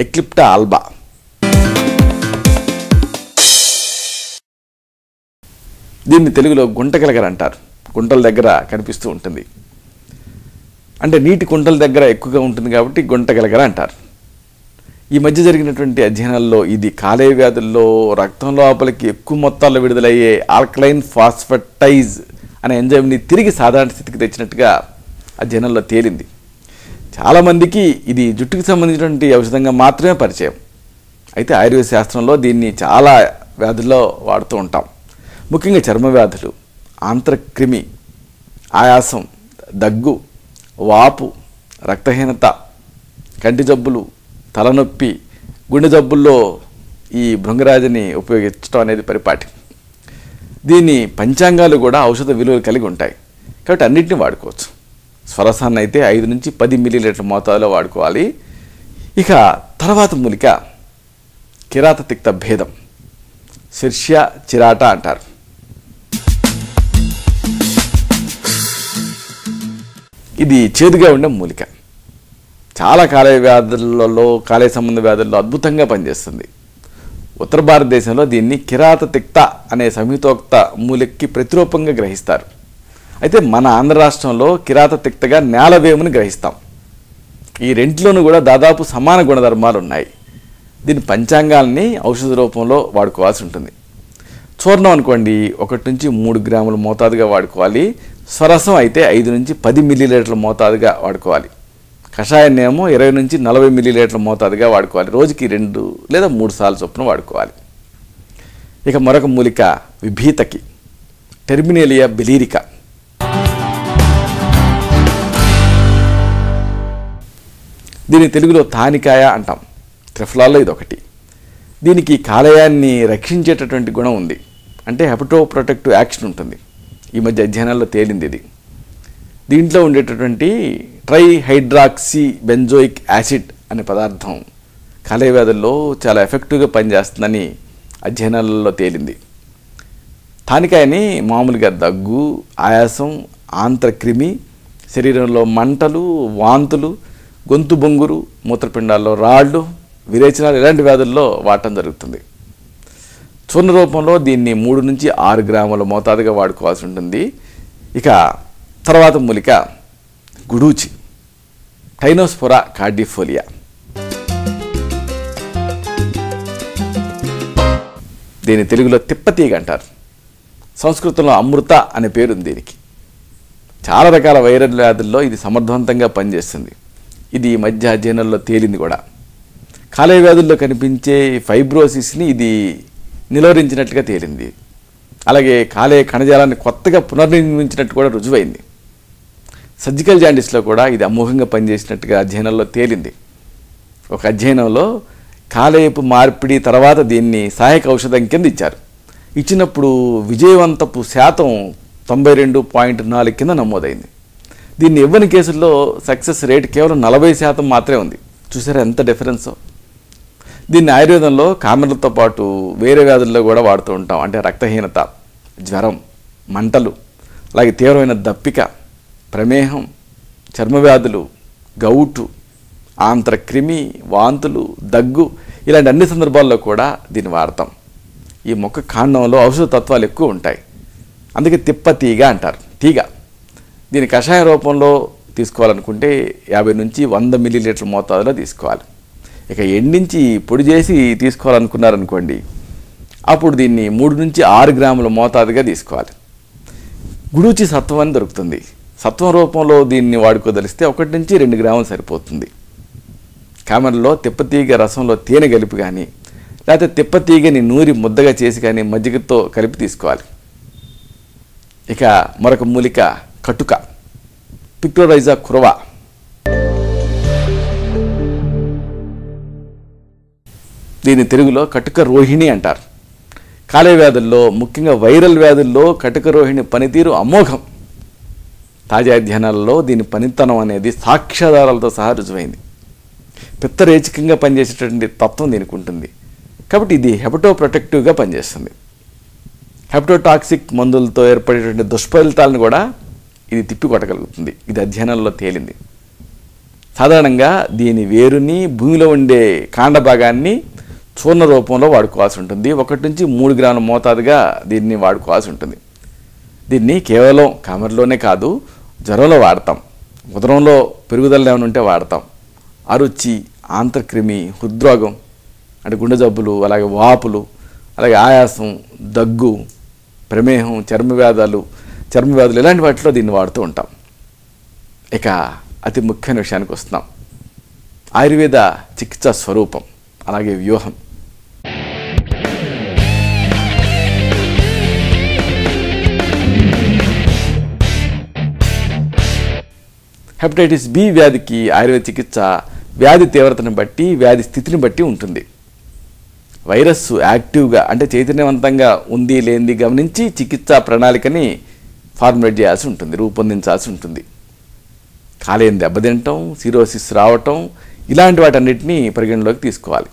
ఎక్లిప్టా ఆల్బా. దీన్ని తెలుగులో గుంటకలగర అంటారు. గుంటల దగ్గర కనిపిస్తూ ఉంటుంది. అంటే నీటి కుంటల దగ్గర ఎక్కువగా ఉంటుంది కాబట్టి గుంటగలగర అంటారు. ఈ మధ్య జరిగినటువంటి అధ్యయనాల్లో ఇది కాలేయ వ్యాధుల్లో రక్తం లోపలికి ఎక్కువ మొత్తాల్లో విడుదలయ్యే ఆల్కలైన్ ఫాస్ఫటైజ్ అనే ఎంజైమ్ని తిరిగి సాధారణ స్థితికి తెచ్చినట్టుగా అధ్యయనంలో తేలింది. చాలామందికి ఇది జుట్టుకు సంబంధించినటువంటి ఔషధంగా మాత్రమే పరిచయం. అయితే ఆయుర్వేద శాస్త్రంలో దీన్ని చాలా వ్యాధుల్లో వాడుతూ ఉంటాం. ముఖ్యంగా చర్మ వ్యాధులు, ఆంత్రక్రిమి, ఆయాసం, దగ్గు, వాపు, రక్తహీనత, కంటి జబ్బులు, తలనొప్పి, గుండె జబ్బుల్లో ఈ భృంగరాజని ఉపయోగించడం అనేది పరిపాటి. దీని పంచాంగాలు కూడా ఔషధ విలువలు కలిగి ఉంటాయి కాబట్టి అన్నింటినీ వాడుకోవచ్చు. స్వరసాన్ని అయితే 5 నుంచి 10 మిల్లీలీటర్ల మోతాదులో వాడుకోవాలి. ఇక తర్వాత మూలిక కిరాత తిక్త భేదం, శీర్ష్య చిరాట అంటారు. ఇది చేదుగా ఉండే మూలిక. చాలా కాలేయ వ్యాధులలో, కాలేయ సంబంధ వ్యాధుల్లో అద్భుతంగా పనిచేస్తుంది. ఉత్తర భారతదేశంలో దీన్ని కిరాత తిక్త అనే సంహితోక్త మూలికకి ప్రతిరూపంగా గ్రహిస్తారు. అయితే మన ఆంధ్ర రాష్ట్రంలో కిరాత తిక్తగా నేలవేముని గ్రహిస్తాం. ఈ రెంట్లోనూ కూడా దాదాపు సమాన గుణధర్మాలు ఉన్నాయి. దీని పంచాంగాల్ని ఔషధ రూపంలో వాడుకోవాల్సి ఉంటుంది. చూర్ణం అనుకోండి 1 నుంచి 3 గ్రాముల మోతాదుగా వాడుకోవాలి. స్వరసం అయితే 5 నుంచి 10 మిల్లీలీటర్ల మోతాదుగా వాడుకోవాలి. కషాయాన్ని ఏమో 20 నుంచి 40 మిల్లీలీటర్ల మోతాదుగా వాడుకోవాలి. రోజుకి 2 లేదా 3 సార్లు చొప్పున వాడుకోవాలి. ఇక మరొక మూలిక విభీతకి, టెర్మినేలియా బెలీరికా. దీని తెలుగులో తానికాయ అంటాం. త్రిఫలాల్లో ఇది ఒకటి. దీనికి కాలేయాన్ని రక్షించేటటువంటి గుణం ఉంది, అంటే హెపటో ప్రొటెక్టివ్ యాక్షన్ ఉంటుంది. ఈ మధ్య అధ్యయనాల్లో తేలింది ఇది. దీంట్లో ఉండేటటువంటి ట్రైహైడ్రాక్సీ బెంజోయిక్ యాసిడ్ అనే పదార్థం కాలేయ వ్యాధుల్లో చాలా ఎఫెక్టివ్గా పనిచేస్తుందని అధ్యయనాలలో తేలింది. తానికాయని మామూలుగా దగ్గు, ఆయాసం, ఆంత్రక్రిమి, శరీరంలో మంటలు, వాంతులు, గొంతు బొంగురు, మూత్రపిండాల్లో రాళ్ళు, విరేచనాలు ఇలాంటి వ్యాధుల్లో వాడటం జరుగుతుంది. చూర్ణ రూపంలో దీన్ని 3 నుంచి 6 గ్రాముల మోతాదుగా వాడుకోవాల్సి ఉంటుంది. ఇక తర్వాత మూలిక గుడూచి, టైనోస్పోరా కార్డిఫోలియా. దీని తెలుగులో తిప్పతీగ అంటారు. సంస్కృతంలో అమృత అనే పేరుంది దీనికి. చాలా రకాల వైరల్ వ్యాధుల్లో ఇది సమర్థవంతంగా పనిచేస్తుంది. ఇది ఈ మధ్య అధ్యయనంలో తేలింది కూడా. కాలేయ వ్యాధుల్లో కనిపించే ఫైబ్రోసిస్ని ఇది నిరోధించినట్లుగా తేలింది. అలాగే కాలేయ కణజాలాన్ని కొత్తగా పునర్నిర్మించినట్టు కూడా రుజువైంది. సర్జికల్ జాండిస్లో కూడా ఇది అమోఘంగా పనిచేసినట్టుగా అధ్యయనంలో తేలింది. ఒక అధ్యయనంలో కాలేయపు మార్పిడి తర్వాత దీన్ని సహాయక ఔషధం కింద ఇచ్చారు. ఇచ్చినప్పుడు విజయవంతపు శాతం 92.4 కింద నమోదైంది. దీన్ని ఇవ్వని కేసుల్లో సక్సెస్ రేట్ కేవలం 40% మాత్రమే ఉంది. చూసారా ఎంత డిఫరెన్సో. దీన్ని ఆయుర్వేదంలో కామెర్లతో పాటు వేరే వ్యాధుల్లో కూడా వాడుతూ ఉంటాం. అంటే రక్తహీనత, జ్వరం, మంటలు, అలాగే తీవ్రమైన దప్పిక, ప్రమేహం, చర్మవ్యాధులు, గౌటు, ఆంత్రక్రిమి, వాంతులు, దగ్గు ఇలాంటి అన్ని సందర్భాల్లో కూడా దీన్ని వాడతాం. ఈ మొక్క కాండంలో ఔషధ తత్వాలు ఎక్కువ ఉంటాయి. అందుకే తిప్పతీగ అంటారు, తీగ. దీని కషాయ రూపంలో తీసుకోవాలనుకుంటే 50 నుంచి 100 మిల్లీలీటర్ల మోతాదులో తీసుకోవాలి. ఇక ఎండించి పొడి చేసి తీసుకోవాలనుకున్నారనుకోండి, అప్పుడు దీన్ని 3 నుంచి 6 గ్రాముల మోతాదుగా తీసుకోవాలి. గుడూచి సత్వం అని దొరుకుతుంది. సత్వం రూపంలో దీన్ని వాడుకోదలిస్తే 1 నుంచి 2 గ్రాములు సరిపోతుంది. కామెరలో తిప్పతీగ రసంలో తేనె కలిపి కానీ, లేకపోతే తిప్పతీగని నూరి ముద్దగా చేసి కానీ మజ్జిగతో కలిపి తీసుకోవాలి. ఇక మరొక మూలిక కటుక, పిక్టోరైజా కురవా. దీని తెలుగులో కటుక రోహిణి అంటారు. కాలేయ వ్యాధుల్లో, ముఖ్యంగా వైరల్ వ్యాధుల్లో కటుక రోహిణి పనితీరు అమోఘం. తాజా అధ్యయనాలలో దీని పనితనం అనేది సాక్ష్యాధారాలతో సహా రుజువైంది. పిత్తరేచకంగా పనిచేసేటువంటి తత్వం దీనికి ఉంటుంది. కాబట్టి ఇది హెపటో ప్రొటెక్టివ్గా పనిచేస్తుంది. హెపటోటాక్సిక్ మందులతో ఏర్పడేటువంటి దుష్ఫలితాలను కూడా ఇది తిప్పికొట్టగలుగుతుంది. ఇది అధ్యయనంలో తేలింది. సాధారణంగా దీని వేరుని, భూమిలో ఉండే కాండ భాగాన్ని చూర్ణ రూపంలో వాడుకోవాల్సి ఉంటుంది. 1 నుంచి 3 గ్రాముల మోతాదుగా దీన్ని వాడుకోవాల్సి ఉంటుంది. దీన్ని కేవలం కామెరలోనే కాదు, జ్వరంలో వాడతాం, ఉదరంలో పెరుగుదల ఏమైనా ఉంటే వాడతాం, అరుచి, ఆంత్రక్రిమి, హృద్రోగం అంటే గుండె జబ్బులు, అలాగే వాపులు, అలాగే ఆయాసం, దగ్గు, ప్రమేహం, చర్మవ్యాధులు ఇలాంటి వాటిలో దీన్ని వాడుతూ ఉంటాం. ఇక అతి ముఖ్యమైన విషయానికి వస్తున్నాం. ఆయుర్వేద చికిత్సా స్వరూపం, అలాగే వ్యూహం. హెపటైటిస్ బి వ్యాధికి ఆయుర్వేద చికిత్స వ్యాధి తీవ్రతను బట్టి, వ్యాధి స్థితిని బట్టి ఉంటుంది. వైరస్ యాక్టివ్గా అంటే చైతన్యవంతంగా ఉంది లేనిది గమనించి చికిత్సా ప్రణాళికని ఫార్ములేట్ చేయాల్సి ఉంటుంది, రూపొందించాల్సి ఉంటుంది. కాలేయం దెబ్బతింటం, సిరోసిస్ రావటం ఇలాంటి వాటన్నిటినీ పరిగణలోకి తీసుకోవాలి.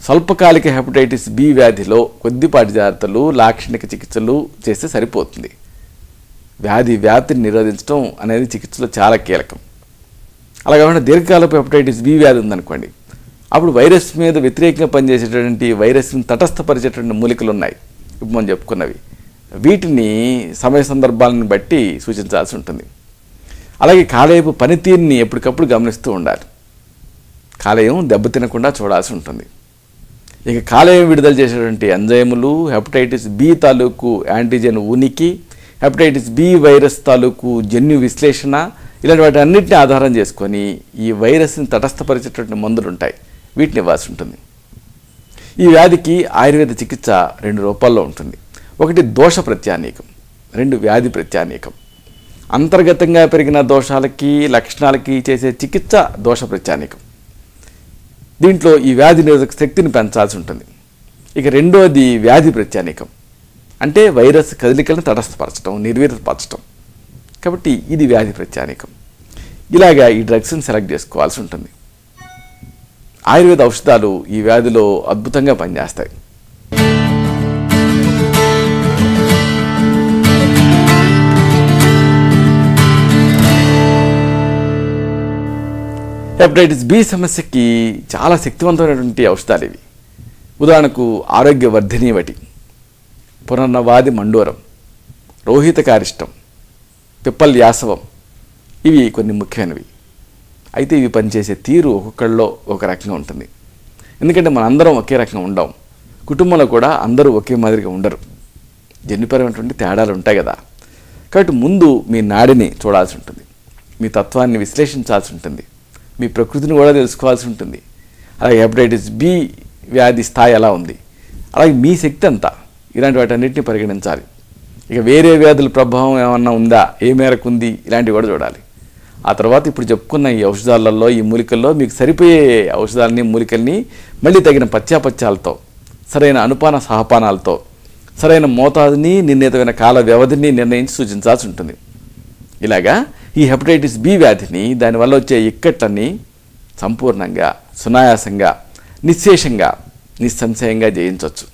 స్వల్పకాలిక హెపటైటిస్ బి వ్యాధిలో కొద్దిపాటి జాగ్రత్తలు, లాక్షణిక చికిత్సలు చేస్తే సరిపోతుంది. వ్యాధి వ్యాప్తిని నిరోధించడం అనేది చికిత్సలో చాలా కీలకం. అలా కాకుండా దీర్ఘకాలపు హెపటైటిస్ బి వ్యాధి ఉందనుకోండి, అప్పుడు వైరస్ మీద వ్యతిరేకంగా పనిచేసేటటువంటి వైరస్ని తటస్థపరిచేటువంటి మూలికలు ఉన్నాయి, ఇప్పుడు మనం చెప్పుకున్నవి. వీటిని సమయ సందర్భాలను బట్టి సూచించాల్సి ఉంటుంది. అలాగే కాలేయపు పనితీరుని ఎప్పటికప్పుడు గమనిస్తూ ఉండాలి. కాలేయం దెబ్బతినకుండా చూడాల్సి ఉంటుంది. ఇక కాలేయం విడుదల చేసేటువంటి ఎంజైములు, హెపటైటిస్ బి తాలూకు యాంటీజెన్ ఉనికి, హెపటైటిస్ బి వైరస్ తాలూకు జన్యు విశ్లేషణ, ఇలాంటి వాటి అన్నింటినీ ఆధారం చేసుకొని ఈ వైరస్ని తటస్థపరిచేటువంటి మందులు ఉంటాయి, వీటిని ఇవ్వాల్సి ఉంటుంది. ఈ వ్యాధికి ఆయుర్వేద చికిత్స 2 రూపాల్లో ఉంటుంది. ఒకటి దోష ప్రత్యానీకం, 2 వ్యాధి ప్రత్యానీకం. అంతర్గతంగా పెరిగిన దోషాలకి లక్షణాలకి చేసే చికిత్స దోష ప్రత్యానీకం. దీంట్లో ఈ వ్యాధి నిరోధక శక్తిని పెంచాల్సి ఉంటుంది. ఇక రెండోది వ్యాధి ప్రత్యానీకం, అంటే వైరస్ కదలికలను తటస్థపరచడం, నిర్వీర్యపరచడం. కాబట్టి ఇది వ్యాధి ప్రత్యానీకం. ఇలాగా ఈ డ్రగ్స్ని సెలెక్ట్ చేసుకోవాల్సి ఉంటుంది. ఆయుర్వేద ఔషధాలు ఈ వ్యాధిలో అద్భుతంగా పనిచేస్తాయి. హెపటైటిస్ బి సమస్యకి చాలా శక్తివంతమైనటువంటి ఔషధాలు ఇవి. ఉదాహరణకు ఆరోగ్యవర్ధిని వటి, పునర్నవాది మండోరం, రోహితకారిష్టం, పిప్పల్యాసవం, ఇవి కొన్ని ముఖ్యమైనవి. అయితే ఇవి పనిచేసే తీరు ఒక్కొక్కళ్ళలో ఒక రకంగా ఉంటుంది. ఎందుకంటే మనందరం ఒకే రకంగా ఉండం, కుటుంబంలో కూడా అందరూ ఒకే మాదిరిగా ఉండరు, జన్యుపరమైనటువంటి తేడాలు ఉంటాయి కదా. కాబట్టి ముందు మీ నాడిని చూడాల్సి ఉంటుంది, మీ తత్వాన్ని విశ్లేషించాల్సి ఉంటుంది, మీ ప్రకృతిని కూడా తెలుసుకోవాల్సి ఉంటుంది. అలాగే హెపటైటిస్ బి వ్యాధి స్థాయి ఎలా ఉంది, అలాగే మీ శక్తి అంతా, ఇలాంటి వాటన్నిటిని పరిగణించాలి. ఇక వేరే వ్యాధుల ప్రభావం ఏమన్నా ఉందా, ఏ మేరకు ఉంది, ఇలాంటివి కూడా చూడాలి. ఆ తర్వాత ఇప్పుడు చెప్పుకున్న ఈ ఔషధాలలో, ఈ మూలికల్లో మీకు సరిపోయే ఔషధాలని, మూలికల్ని మళ్ళీ తగిన పత్యాపత్యాలతో, సరైన అనుపాన సహపానాలతో, సరైన మోతాదుని, నిర్ణీతమైన కాల వ్యవధిని నిర్ణయించి సూచించాల్సి ఉంటుంది. ఇలాగా ఈ హెపటైటిస్ బి వ్యాధిని, దానివల్ల వచ్చే ఇక్కట్లన్నీ సంపూర్ణంగా, సునాయాసంగా, నిశ్శేషంగా, నిస్సంశయంగా జయించవచ్చు.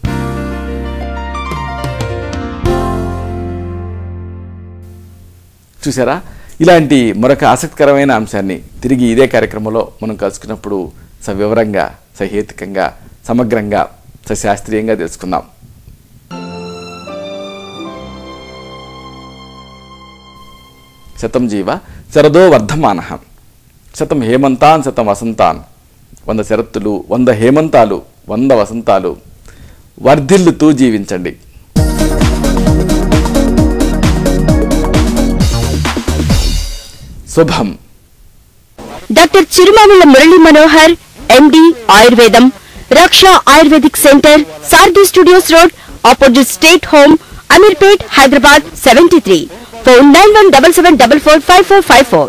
చూసారా, ఇలాంటి మరొక ఆసక్తికరమైన అంశాన్ని తిరిగి ఇదే కార్యక్రమంలో మనం కలుసుకున్నప్పుడు సవివరంగా, సహేతుకంగా, సమగ్రంగా, సశాస్త్రీయంగా తెలుసుకుందాం. శతం జీవ శరదో వర్ధమానః, శతం హేమంతాన్ శతం వసంతాన్, 100 శరత్తులు, 100 హేమంతాలు, 100 వసంతాలు వర్ధిల్లుతూ జీవించండి. శుభం. డాక్టర్ చిరుమామిళ్ళ మురళీ మనోహర్, ఎండి, ఆయుర్వేదం, Raksha Ayurvedic centre, Sarathi studios road, opposite state home, Ameerpet, Hyderabad 73. Phone 9177445454.